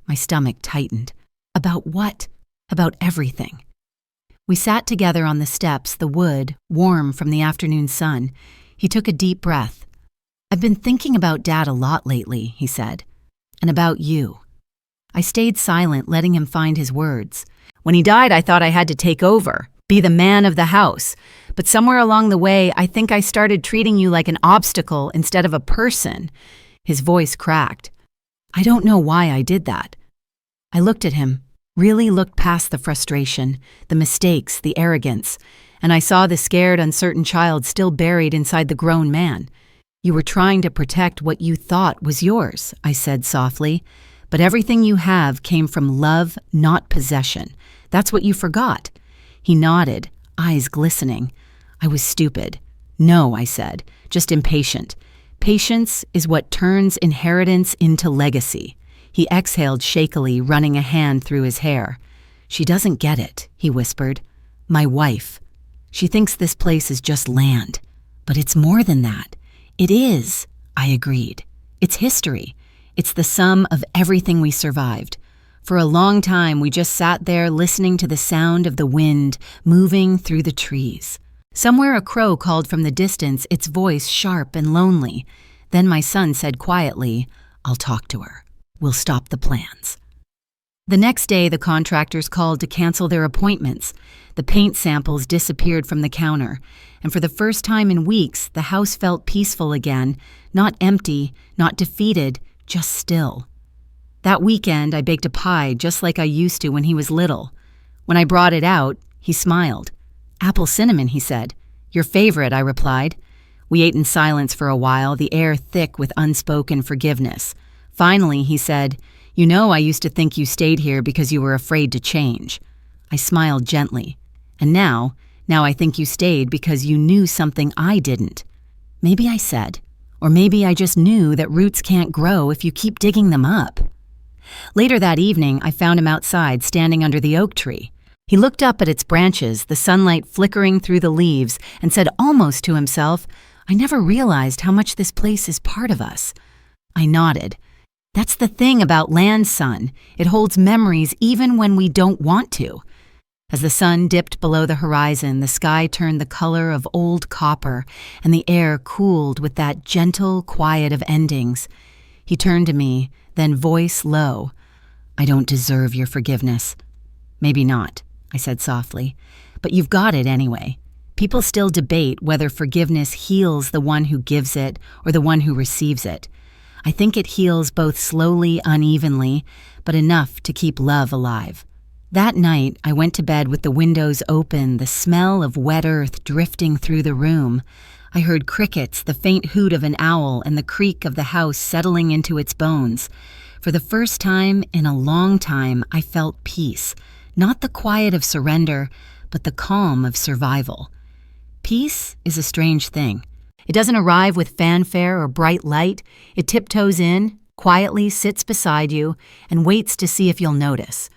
My stomach tightened. About what? About everything. We sat together on the steps, the wood, warm from the afternoon sun. He took a deep breath. "I've been thinking about Dad a lot lately," he said, "and about you." I stayed silent, letting him find his words. "When he died, I thought I had to take over, be the man of the house. But somewhere along the way, I think I started treating you like an obstacle instead of a person." His voice cracked. "I don't know why I did that." I looked at him, really looked past the frustration, the mistakes, the arrogance, and I saw the scared, uncertain child still buried inside the grown man. "You were trying to protect what you thought was yours," I said softly. "But everything you have came from love, not possession. That's what you forgot." He nodded, eyes glistening. I was stupid. "No," I said, "just impatient. Patience is what turns inheritance into legacy." He exhaled shakily, running a hand through his hair. "She doesn't get it," he whispered. "My wife. She thinks this place is just land. But it's more than that." "It is," I agreed. "It's history. It's the sum of everything we survived. For a long time, we just sat there listening to the sound of the wind moving through the trees. Somewhere a crow called from the distance, its voice sharp and lonely. Then my son said quietly, "I'll talk to her. We'll stop the plans." The next day, the contractors called to cancel their appointments. The paint samples disappeared from the counter, and for the first time in weeks, the house felt peaceful again, not empty, not defeated, just still. That weekend, I baked a pie just like I used to when he was little. When I brought it out, he smiled. "Apple cinnamon," he said. "Your favorite," I replied. We ate in silence for a while, the air thick with unspoken forgiveness. Finally, he said, "You know, I used to think you stayed here because you were afraid to change." I smiled gently. "And now I think you stayed because you knew something I didn't." Maybe I said, or maybe I just knew that roots can't grow if you keep digging them up. Later that evening, I found him outside, standing under the oak tree. He looked up at its branches, the sunlight flickering through the leaves, and said almost to himself, "I never realized how much this place is part of us." I nodded. "That's the thing about land, son. It holds memories even when we don't want to." As the sun dipped below the horizon, the sky turned the color of old copper, and the air cooled with that gentle quiet of endings. He turned to me, then voice low, "I don't deserve your forgiveness." "Maybe not," I said softly, "but you've got it anyway." People still debate whether forgiveness heals the one who gives it or the one who receives it. I think it heals both slowly, unevenly, but enough to keep love alive. That night, I went to bed with the windows open, the smell of wet earth drifting through the room. I heard crickets, the faint hoot of an owl, and the creak of the house settling into its bones. For the first time in a long time, I felt peace, not the quiet of surrender, but the calm of survival. Peace is a strange thing. It doesn't arrive with fanfare or bright light. It tiptoes in, quietly sits beside you, and waits to see if you'll notice.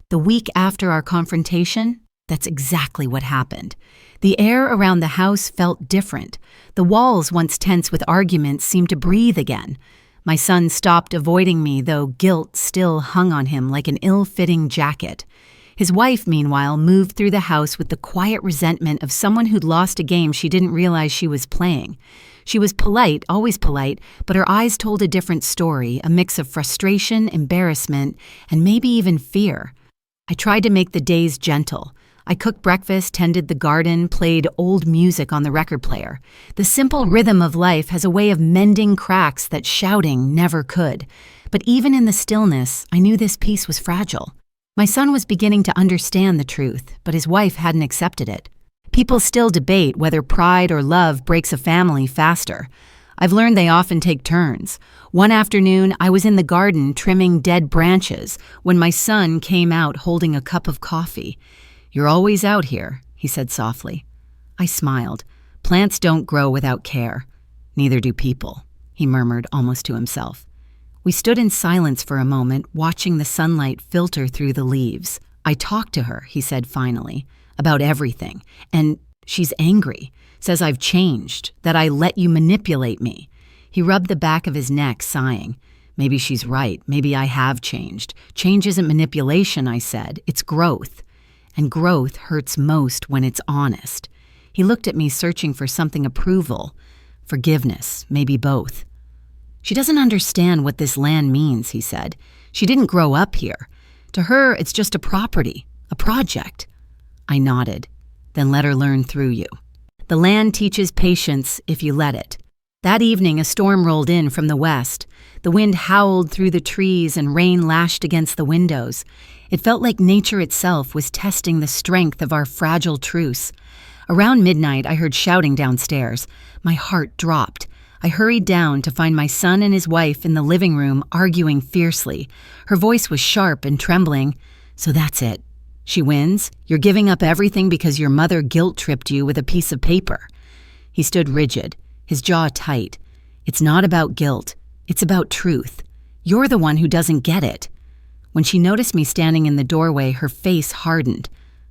The week after our confrontation, that's exactly what happened. The air around the house felt different. The walls, once tense with arguments, seemed to breathe again. My son stopped avoiding me, though guilt still hung on him like an ill-fitting jacket. His wife, meanwhile, moved through the house with the quiet resentment of someone who'd lost a game she didn't realize she was playing. She was polite, always polite, but her eyes told a different story, a mix of frustration, embarrassment, and maybe even fear. I tried to make the days gentle. I cooked breakfast, tended the garden, played old music on the record player. The simple rhythm of life has a way of mending cracks that shouting never could. But even in the stillness, I knew this peace was fragile. My son was beginning to understand the truth, but his wife hadn't accepted it. People still debate whether pride or love breaks a family faster. I've learned they often take turns. One afternoon, I was in the garden trimming dead branches when my son came out holding a cup of coffee. "You're always out here," he said softly. I smiled. "Plants don't grow without care. Neither do people," he murmured almost to himself. We stood in silence for a moment, watching the sunlight filter through the leaves. "I talked to her," he said finally, "about everything, and she's angry. Says I've changed, that I let you manipulate me." He rubbed the back of his neck, sighing. "Maybe she's right. Maybe I have changed. Change isn't manipulation," I said. "It's growth. And growth hurts most when it's honest." He looked at me, searching for something approval. Forgiveness, maybe both. "She doesn't understand what this land means," he said. "She didn't grow up here. To her, it's just a property, a project." I nodded. "Then let her learn through you. The land teaches patience if you let it." That evening, a storm rolled in from the west. The wind howled through the trees and rain lashed against the windows. It felt like nature itself was testing the strength of our fragile truce. Around midnight, I heard shouting downstairs. My heart dropped. I hurried down to find my son and his wife in the living room arguing fiercely. Her voice was sharp and trembling. "So that's it. She wins? You're giving up everything because your mother guilt-tripped you with a piece of paper." He stood rigid, his jaw tight. "It's not about guilt. It's about truth. You're the one who doesn't get it." When she noticed me standing in the doorway, her face hardened.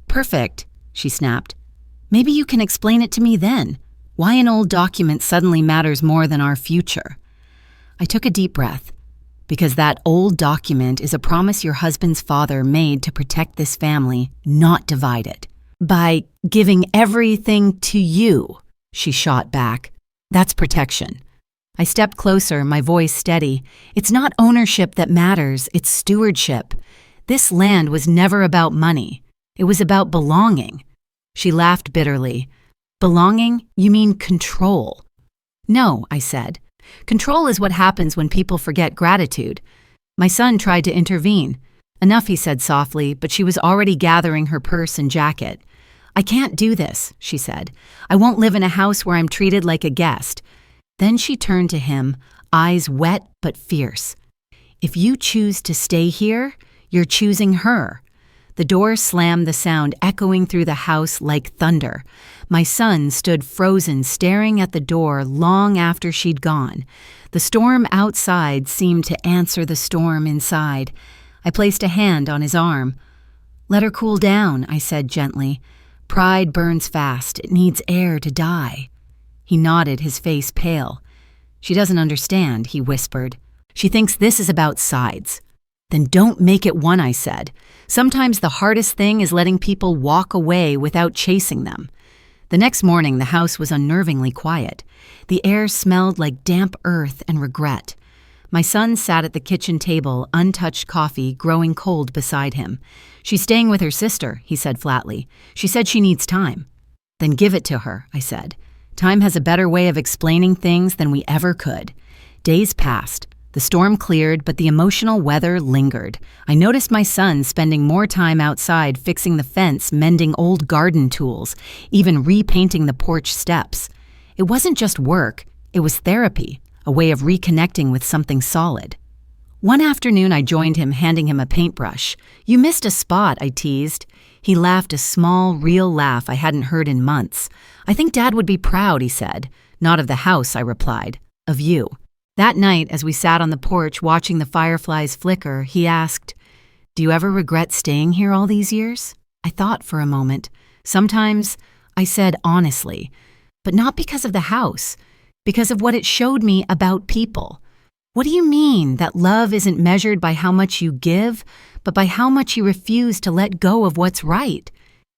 "Perfect," she snapped. "Maybe you can explain it to me then. Why an old document suddenly matters more than our future." I took a deep breath. "Because that old document is a promise your husband's father made to protect this family, not divide it. By giving everything to you," she shot back. "That's protection." I stepped closer, my voice steady. "It's not ownership that matters, it's stewardship. This land was never about money. It was about belonging." She laughed bitterly. "Belonging? You mean control?" "No," I said. "Control is what happens when people forget gratitude. My son tried to intervene. Enough, he said softly, but she was already gathering her purse and jacket. I can't do this, she said. I won't live in a house where I'm treated like a guest. Then she turned to him, eyes wet but fierce. If you choose to stay here, you're choosing her. The door slammed, the sound echoing through the house like thunder. My son stood frozen, staring at the door long after she'd gone. The storm outside seemed to answer the storm inside. I placed a hand on his arm. Let her cool down, I said gently. Pride burns fast. It needs air to die. He nodded, his face pale. She doesn't understand, he whispered. She thinks this is about sides. Then don't make it one, I said. Sometimes the hardest thing is letting people walk away without chasing them. The next morning, the house was unnervingly quiet. The air smelled like damp earth and regret. My son sat at the kitchen table, untouched coffee growing cold beside him. She's staying with her sister, he said flatly. She said she needs time. Then give it to her, I said. Time has a better way of explaining things than we ever could. Days passed. The storm cleared, but the emotional weather lingered. I noticed my son spending more time outside fixing the fence, mending old garden tools, even repainting the porch steps. It wasn't just work, it was therapy, a way of reconnecting with something solid. One afternoon I joined him, handing him a paintbrush. You missed a spot, I teased. He laughed a small, real laugh I hadn't heard in months. I think Dad would be proud, he said. Not of the house, I replied. Of you. That night, as we sat on the porch watching the fireflies flicker, he asked, Do you ever regret staying here all these years? I thought for a moment. Sometimes, I said honestly, but not because of the house, because of what it showed me about people. What do you mean that love isn't measured by how much you give, but by how much you refuse to let go of what's right?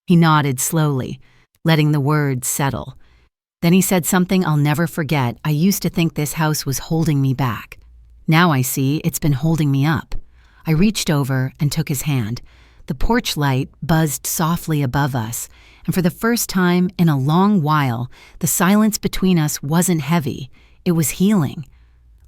He nodded slowly, letting the words settle. Then he said something I'll never forget. I used to think this house was holding me back. Now I see it's been holding me up. I reached over and took his hand. The porch light buzzed softly above us, and for the first time in a long while, the silence between us wasn't heavy. It was healing.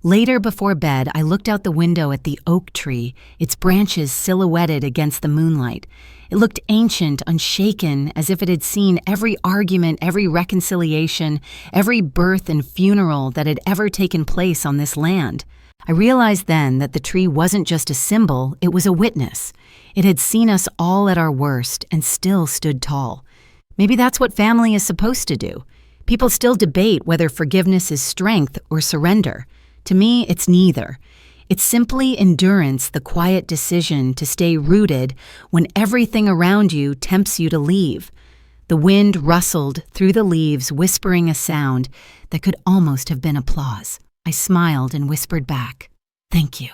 Later, before bed, I looked out the window at the oak tree, its branches silhouetted against the moonlight. It looked ancient, unshaken, as if it had seen every argument, every reconciliation, every birth and funeral that had ever taken place on this land. I realized then that the tree wasn't just a symbol, it was a witness. It had seen us all at our worst and still stood tall. Maybe that's what family is supposed to do. People still debate whether forgiveness is strength or surrender. To me, it's neither. It's simply endurance, the quiet decision to stay rooted when everything around you tempts you to leave. The wind rustled through the leaves, whispering a sound that could almost have been applause. I smiled and whispered back, "Thank you."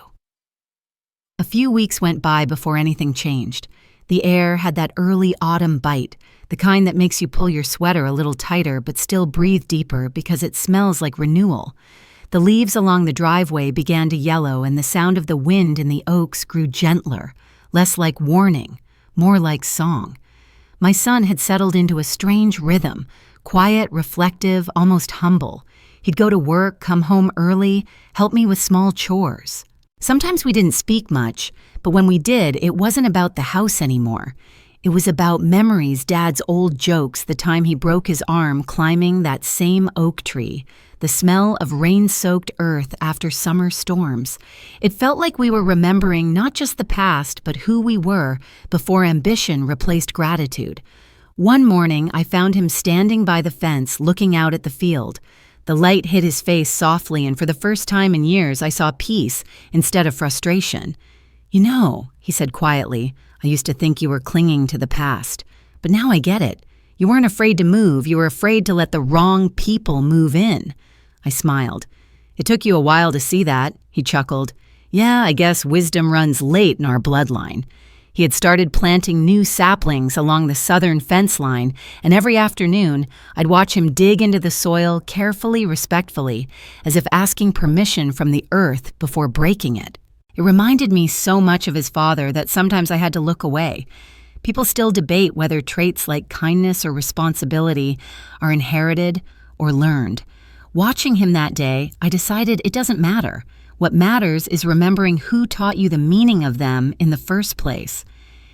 A few weeks went by before anything changed. The air had that early autumn bite, the kind that makes you pull your sweater a little tighter but still breathe deeper because it smells like renewal. The leaves along the driveway began to yellow, and the sound of the wind in the oaks grew gentler, less like warning, more like song. My son had settled into a strange rhythm, quiet, reflective, almost humble. He'd go to work, come home early, help me with small chores. Sometimes we didn't speak much, but when we did, it wasn't about the house anymore. It was about memories, Dad's old jokes, the time he broke his arm climbing that same oak tree, the smell of rain-soaked earth after summer storms. It felt like we were remembering not just the past, but who we were before ambition replaced gratitude. One morning, I found him standing by the fence, looking out at the field. The light hit his face softly, and for the first time in years, I saw peace instead of frustration. "You know," he said quietly, "I used to think you were clinging to the past. But now I get it. You weren't afraid to move. You were afraid to let the wrong people move in." I smiled. "It took you a while to see that," he chuckled. "Yeah, I guess wisdom runs late in our bloodline." He had started planting new saplings along the southern fence line, and every afternoon I'd watch him dig into the soil carefully, respectfully, as if asking permission from the earth before breaking it. It reminded me so much of his father that sometimes I had to look away. People still debate whether traits like kindness or responsibility are inherited or learned. Watching him that day, I decided it doesn't matter. What matters is remembering who taught you the meaning of them in the first place.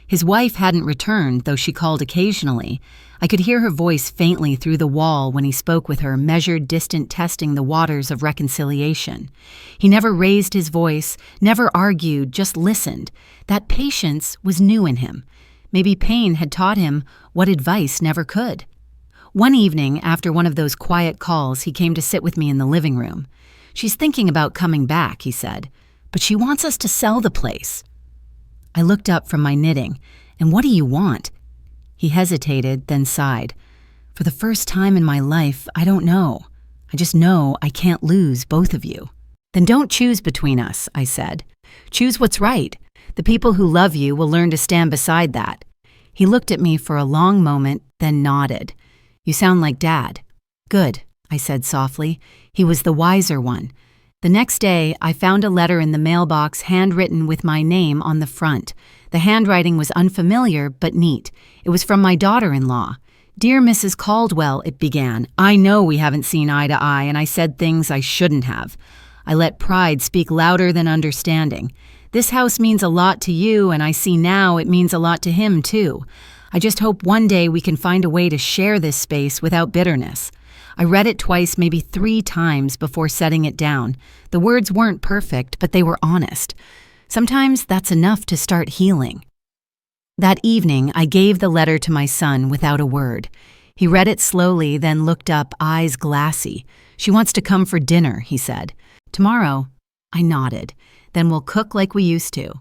His wife hadn't returned, though she called occasionally. I could hear her voice faintly through the wall when he spoke with her, measured, distant, testing the waters of reconciliation. He never raised his voice, never argued, just listened. That patience was new in him. Maybe pain had taught him what advice never could. One evening, after one of those quiet calls, he came to sit with me in the living room. "She's thinking about coming back," he said, "but she wants us to sell the place." I looked up from my knitting. "And what do you want?" He hesitated, then sighed. "For the first time in my life, I don't know. I just know I can't lose both of you." "Then don't choose between us," I said. "Choose what's right. The people who love you will learn to stand beside that." He looked at me for a long moment, then nodded. "You sound like Dad." "Good," I said softly. He was the wiser one. The next day, I found a letter in the mailbox handwritten with my name on the front. The handwriting was unfamiliar but neat. It was from my daughter-in-law. "Dear Mrs. Caldwell," it began. "I know we haven't seen eye to eye, and I said things I shouldn't have. I let pride speak louder than understanding. This house means a lot to you, and I see now it means a lot to him, too. I just hope one day we can find a way to share this space without bitterness." I read it twice, maybe 3 times before setting it down. The words weren't perfect, but they were honest. Sometimes that's enough to start healing. That evening, I gave the letter to my son without a word. He read it slowly, then looked up, eyes glassy. "She wants to come for dinner," he said. "Tomorrow?" I nodded. "Then we'll cook like we used to."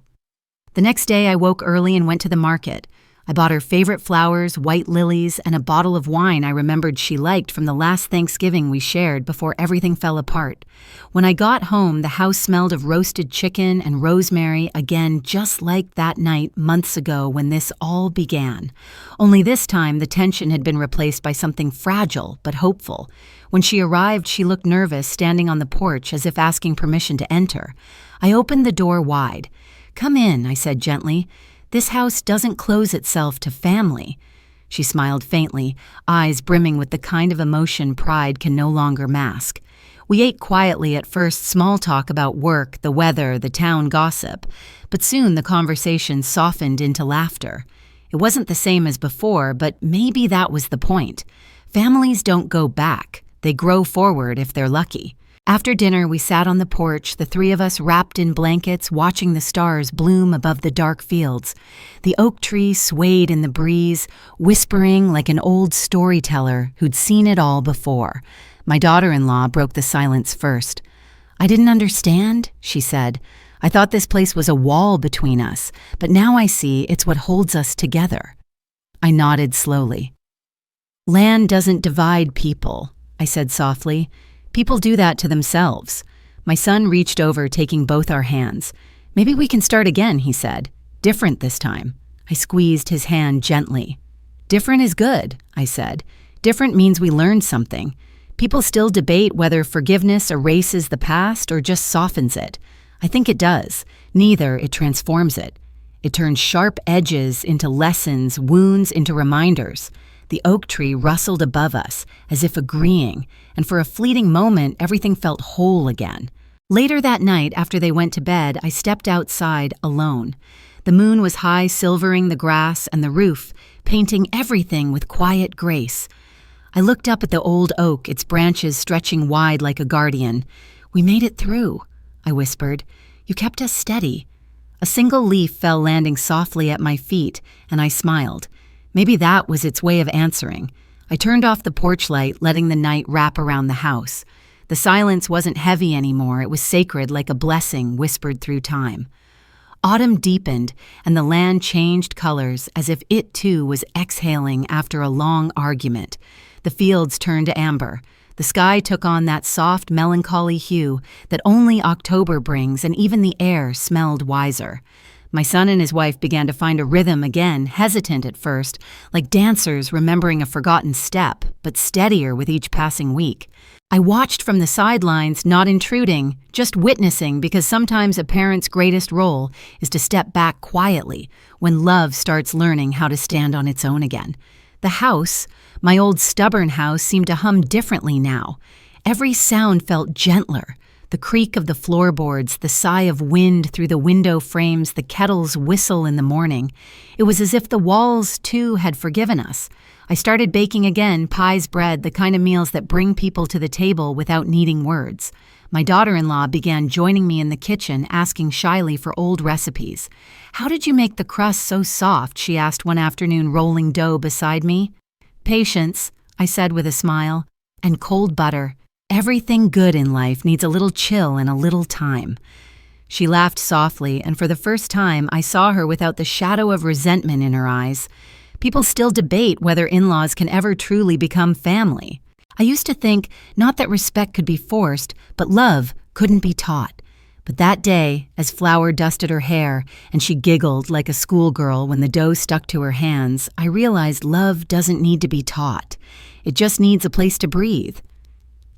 The next day, I woke early and went to the market. I bought her favorite flowers, white lilies, and a bottle of wine I remembered she liked from the last Thanksgiving we shared before everything fell apart. When I got home, the house smelled of roasted chicken and rosemary, again just like that night months ago when this all began. Only this time, the tension had been replaced by something fragile but hopeful. When she arrived, she looked nervous, standing on the porch as if asking permission to enter. I opened the door wide. "Come in," I said gently. "This house doesn't close itself to family." She smiled faintly, eyes brimming with the kind of emotion pride can no longer mask. We ate quietly at first, small talk about work, the weather, the town gossip. But soon the conversation softened into laughter. It wasn't the same as before, but maybe that was the point. Families don't go back. They grow forward if they're lucky. After dinner, we sat on the porch, the 3 of us wrapped in blankets, watching the stars bloom above the dark fields. The oak tree swayed in the breeze, whispering like an old storyteller who'd seen it all before. My daughter-in-law broke the silence first. "I didn't understand," she said. "I thought this place was a wall between us, but now I see it's what holds us together." I nodded slowly. "Land doesn't divide people," I said softly. "People do that to themselves." My son reached over, taking both our hands. "Maybe we can start again," he said. "Different this time." I squeezed his hand gently. "Different is good," I said. "Different means we learned something." People still debate whether forgiveness erases the past or just softens it. I think it does. Neither, it transforms it. It turns sharp edges into lessons, wounds into reminders. The oak tree rustled above us, as if agreeing, and for a fleeting moment, everything felt whole again. Later that night, after they went to bed, I stepped outside alone. The moon was high, silvering the grass and the roof, painting everything with quiet grace. I looked up at the old oak, its branches stretching wide like a guardian. "We made it through," I whispered. "You kept us steady." A single leaf fell, landing softly at my feet, and I smiled. Maybe that was its way of answering. I turned off the porch light, letting the night wrap around the house. The silence wasn't heavy anymore. It was sacred, like a blessing whispered through time. Autumn deepened, and the land changed colors, as if it too was exhaling after a long argument. The fields turned to amber. The sky took on that soft, melancholy hue that only October brings, and even the air smelled wiser. My son and his wife began to find a rhythm again, hesitant at first, like dancers remembering a forgotten step, but steadier with each passing week. I watched from the sidelines, not intruding, just witnessing, because sometimes a parent's greatest role is to step back quietly when love starts learning how to stand on its own again. The house, my old stubborn house, seemed to hum differently now. Every sound felt gentler. The creak of the floorboards, the sigh of wind through the window frames, the kettle's whistle in the morning. It was as if the walls, too, had forgiven us. I started baking again, pies, bread, the kind of meals that bring people to the table without needing words. My daughter-in-law began joining me in the kitchen, asking shyly for old recipes. "How did you make the crust so soft?" she asked one afternoon, rolling dough beside me. "Patience," I said with a smile, "and cold butter. Everything good in life needs a little chill and a little time." She laughed softly, and for the first time I saw her without the shadow of resentment in her eyes. People still debate whether in-laws can ever truly become family. I used to think not that respect could be forced, but love couldn't be taught. But that day, as flour dusted her hair and she giggled like a schoolgirl when the dough stuck to her hands, I realized love doesn't need to be taught. It just needs a place to breathe.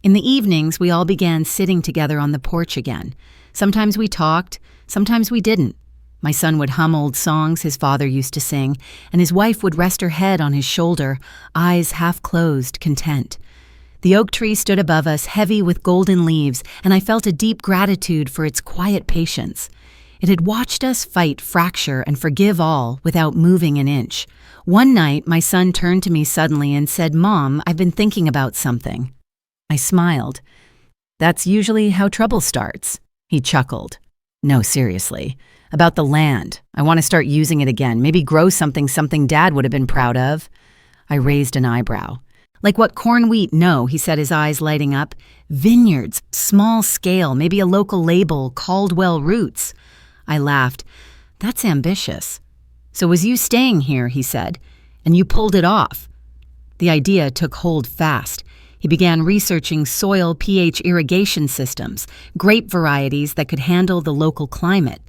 In the evenings, we all began sitting together on the porch again. Sometimes we talked, sometimes we didn't. My son would hum old songs his father used to sing, and his wife would rest her head on his shoulder, eyes half closed, content. The oak tree stood above us, heavy with golden leaves, and I felt a deep gratitude for its quiet patience. It had watched us fight, fracture, and forgive all without moving an inch. One night, my son turned to me suddenly and said, "Mom, I've been thinking about something." I smiled. "That's usually how trouble starts." He chuckled. "No, seriously. About the land. I want to start using it again. Maybe grow something Dad would have been proud of." I raised an eyebrow. "Like what, corn, wheat?" "No," he said, his eyes lighting up. "Vineyards, small scale, maybe a local label, Caldwell Roots." I laughed. "That's ambitious." "So was you staying here," he said, "and you pulled it off." The idea took hold fast. He began researching soil pH irrigation systems, grape varieties that could handle the local climate.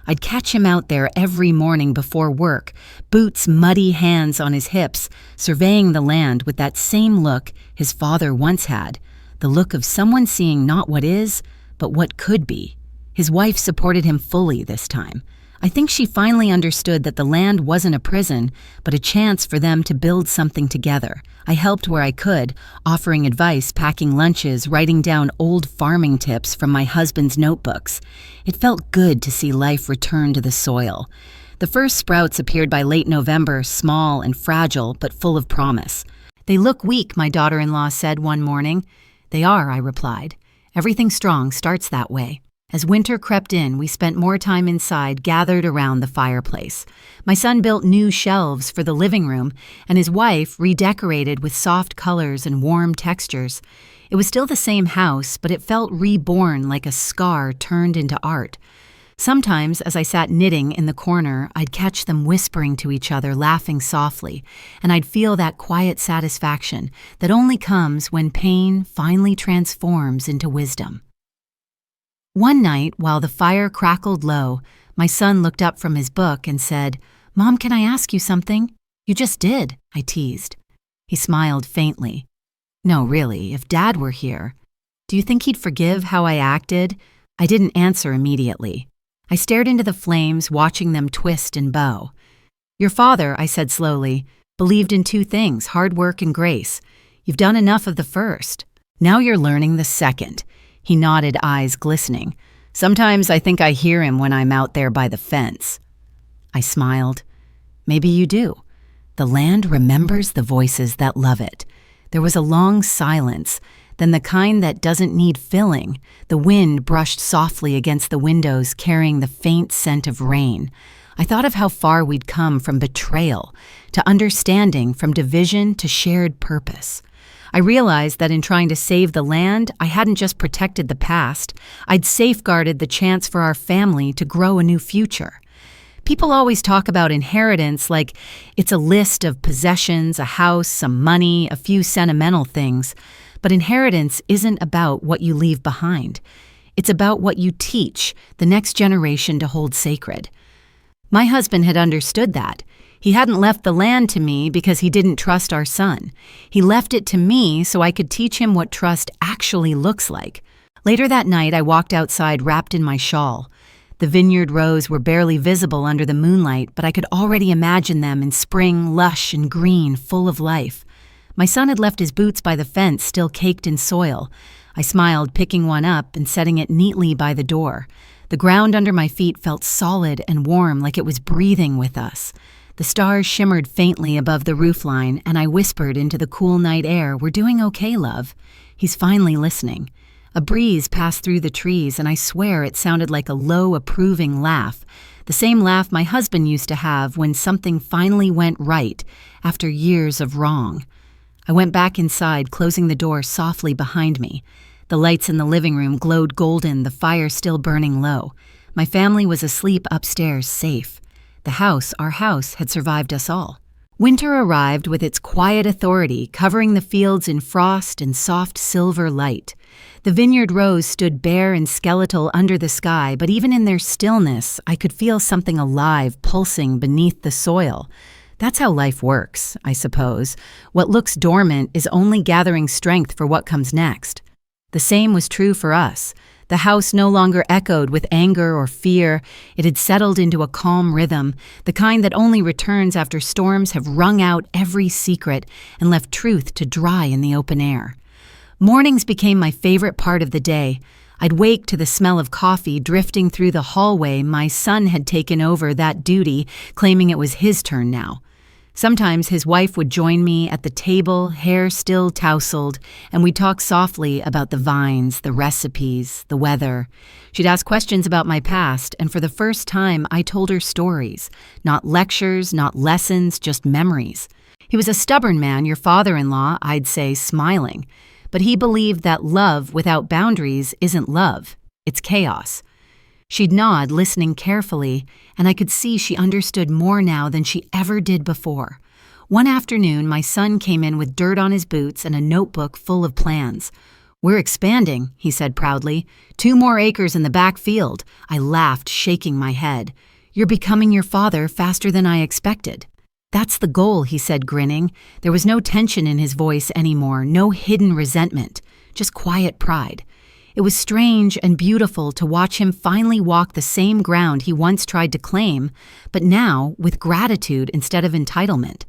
I'd catch him out there every morning before work, boots muddy, hands on his hips, surveying the land with that same look his father once had, the look of someone seeing not what is, but what could be. His wife supported him fully this time. I think she finally understood that the land wasn't a prison, but a chance for them to build something together. I helped where I could, offering advice, packing lunches, writing down old farming tips from my husband's notebooks. It felt good to see life return to the soil. The first sprouts appeared by late November, small and fragile, but full of promise. "They look weak," my daughter-in-law said one morning. "They are," I replied. "Everything strong starts that way." As winter crept in, we spent more time inside, gathered around the fireplace. My son built new shelves for the living room, and his wife redecorated with soft colors and warm textures. It was still the same house, but it felt reborn, like a scar turned into art. Sometimes, as I sat knitting in the corner, I'd catch them whispering to each other, laughing softly, and I'd feel that quiet satisfaction that only comes when pain finally transforms into wisdom. One night, while the fire crackled low, my son looked up from his book and said, "Mom, can I ask you something?" "You just did," I teased. He smiled faintly. "No, really, if Dad were here, do you think he'd forgive how I acted?" I didn't answer immediately. I stared into the flames, watching them twist and bow. "Your father," I said slowly, "believed in two things, hard work and grace. You've done enough of the first. Now you're learning the second." He nodded, eyes glistening. "Sometimes I think I hear him when I'm out there by the fence." I smiled. "Maybe you do. The land remembers the voices that love it." There was a long silence, then the kind that doesn't need filling. The wind brushed softly against the windows, carrying the faint scent of rain. I thought of how far we'd come from betrayal to understanding, from division to shared purpose. I realized that in trying to save the land, I hadn't just protected the past, I'd safeguarded the chance for our family to grow a new future. People always talk about inheritance like it's a list of possessions, a house, some money, a few sentimental things. But inheritance isn't about what you leave behind. It's about what you teach the next generation to hold sacred. My husband had understood that. He hadn't left the land to me because he didn't trust our son. He left it to me so I could teach him what trust actually looks like. Later that night, I walked outside wrapped in my shawl. The vineyard rows were barely visible under the moonlight, but I could already imagine them in spring, lush and green, full of life. My son had left his boots by the fence, still caked in soil. I smiled, picking one up and setting it neatly by the door. The ground under my feet felt solid and warm, like it was breathing with us. The stars shimmered faintly above the roofline, and I whispered into the cool night air, "We're doing okay, love." He's finally listening. A breeze passed through the trees, and I swear it sounded like a low, approving laugh, the same laugh my husband used to have when something finally went right after years of wrong. I went back inside, closing the door softly behind me. The lights in the living room glowed golden, the fire still burning low. My family was asleep upstairs, safe. The house, our house, had survived us all. Winter arrived with its quiet authority, covering the fields in frost and soft silver light. The vineyard rows stood bare and skeletal under the sky, but even in their stillness, I could feel something alive pulsing beneath the soil. That's how life works, I suppose. What looks dormant is only gathering strength for what comes next. The same was true for us. The house no longer echoed with anger or fear. It had settled into a calm rhythm, the kind that only returns after storms have wrung out every secret and left truth to dry in the open air. Mornings became my favorite part of the day. I'd wake to the smell of coffee drifting through the hallway. My son had taken over that duty, claiming it was his turn now. Sometimes his wife would join me at the table, hair still tousled, and we'd talk softly about the vines, the recipes, the weather. She'd ask questions about my past, and for the first time, I told her stories. Not lectures, not lessons, just memories. He was a stubborn man, your father-in-law, I'd say, smiling. But he believed that love without boundaries isn't love, it's chaos. She'd nod, listening carefully, and I could see she understood more now than she ever did before. One afternoon, my son came in with dirt on his boots and a notebook full of plans. "We're expanding," he said proudly. 2 more acres in the back field." I laughed, shaking my head. "You're becoming your father faster than I expected." "That's the goal," he said, grinning. There was no tension in his voice anymore, no hidden resentment, just quiet pride. It was strange and beautiful to watch him finally walk the same ground he once tried to claim, but now with gratitude instead of entitlement.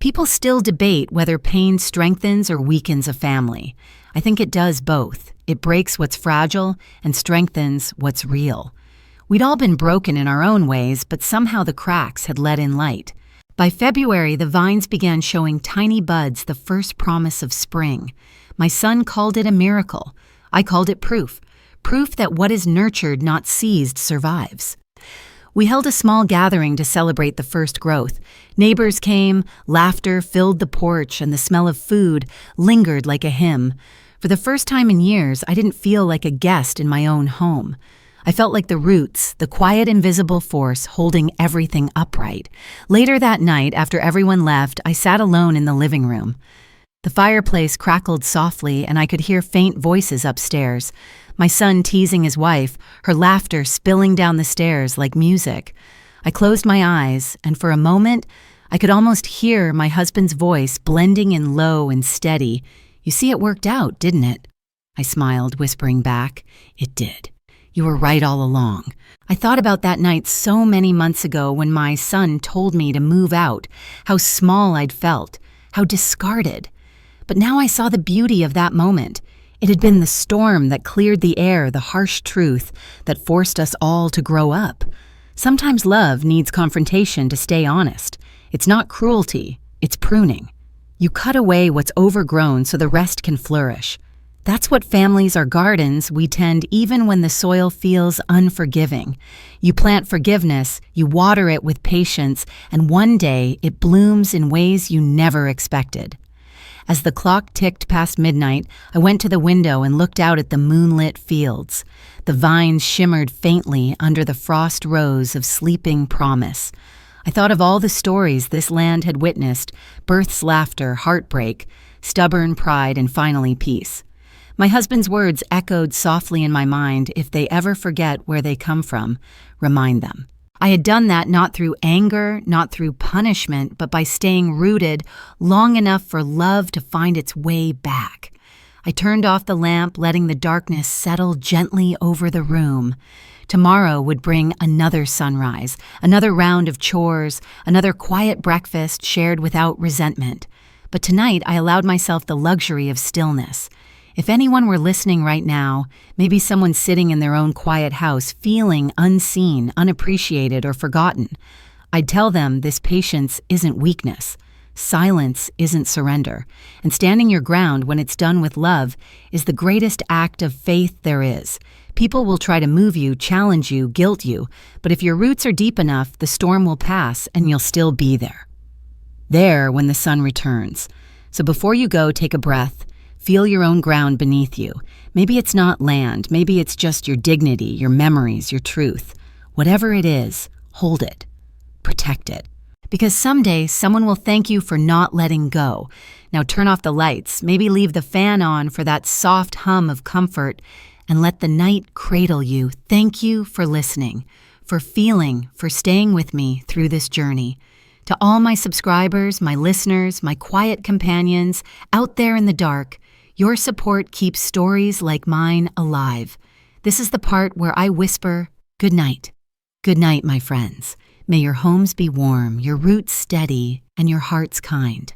People still debate whether pain strengthens or weakens a family. I think it does both. It breaks what's fragile and strengthens what's real. We'd all been broken in our own ways, but somehow the cracks had let in light. By February, the vines began showing tiny buds, the first promise of spring. My son called it a miracle. I called it proof that what is nurtured, not seized, survives. We held a small gathering to celebrate the first growth. Neighbors came, laughter filled the porch, and the smell of food lingered like a hymn. For the first time in years, I didn't feel like a guest in my own home. I felt like the roots, the quiet invisible force holding everything upright. Later that night, after everyone left, I sat alone in the living room. The fireplace crackled softly, and I could hear faint voices upstairs. My son teasing his wife, her laughter spilling down the stairs like music. I closed my eyes, and for a moment, I could almost hear my husband's voice blending in low and steady. "You see, it worked out, didn't it?" I smiled, whispering back, "It did. You were right all along." I thought about that night so many months ago when my son told me to move out, how small I'd felt, how discarded. But now I saw the beauty of that moment. It had been the storm that cleared the air, the harsh truth that forced us all to grow up. Sometimes love needs confrontation to stay honest. It's not cruelty, it's pruning. You cut away what's overgrown so the rest can flourish. That's what families are gardens we tend even when the soil feels unforgiving. You plant forgiveness, you water it with patience, and one day it blooms in ways you never expected. As the clock ticked past midnight, I went to the window and looked out at the moonlit fields. The vines shimmered faintly under the frost rose of sleeping promise. I thought of all the stories this land had witnessed, birth's laughter, heartbreak, stubborn pride, and finally peace. My husband's words echoed softly in my mind. If they ever forget where they come from, remind them. I had done that not through anger, not through punishment, but by staying rooted long enough for love to find its way back. I turned off the lamp, letting the darkness settle gently over the room. Tomorrow would bring another sunrise, another round of chores, another quiet breakfast shared without resentment. But tonight I allowed myself the luxury of stillness. If anyone were listening right now, maybe someone sitting in their own quiet house feeling unseen, unappreciated, or forgotten, I'd tell them this patience isn't weakness. Silence isn't surrender. And standing your ground when it's done with love is the greatest act of faith there is. People will try to move you, challenge you, guilt you, but if your roots are deep enough, the storm will pass and you'll still be there. There when the sun returns. So before you go, take a breath. Feel your own ground beneath you. Maybe it's not land. Maybe it's just your dignity, your memories, your truth. Whatever it is, hold it. Protect it. Because someday someone will thank you for not letting go. Now turn off the lights, maybe leave the fan on for that soft hum of comfort, and let the night cradle you. Thank you for listening, for feeling, for staying with me through this journey. To all my subscribers, my listeners, my quiet companions out there in the dark, your support keeps stories like mine alive. This is the part where I whisper, good night. Good night, my friends. May your homes be warm, your roots steady, and your hearts kind.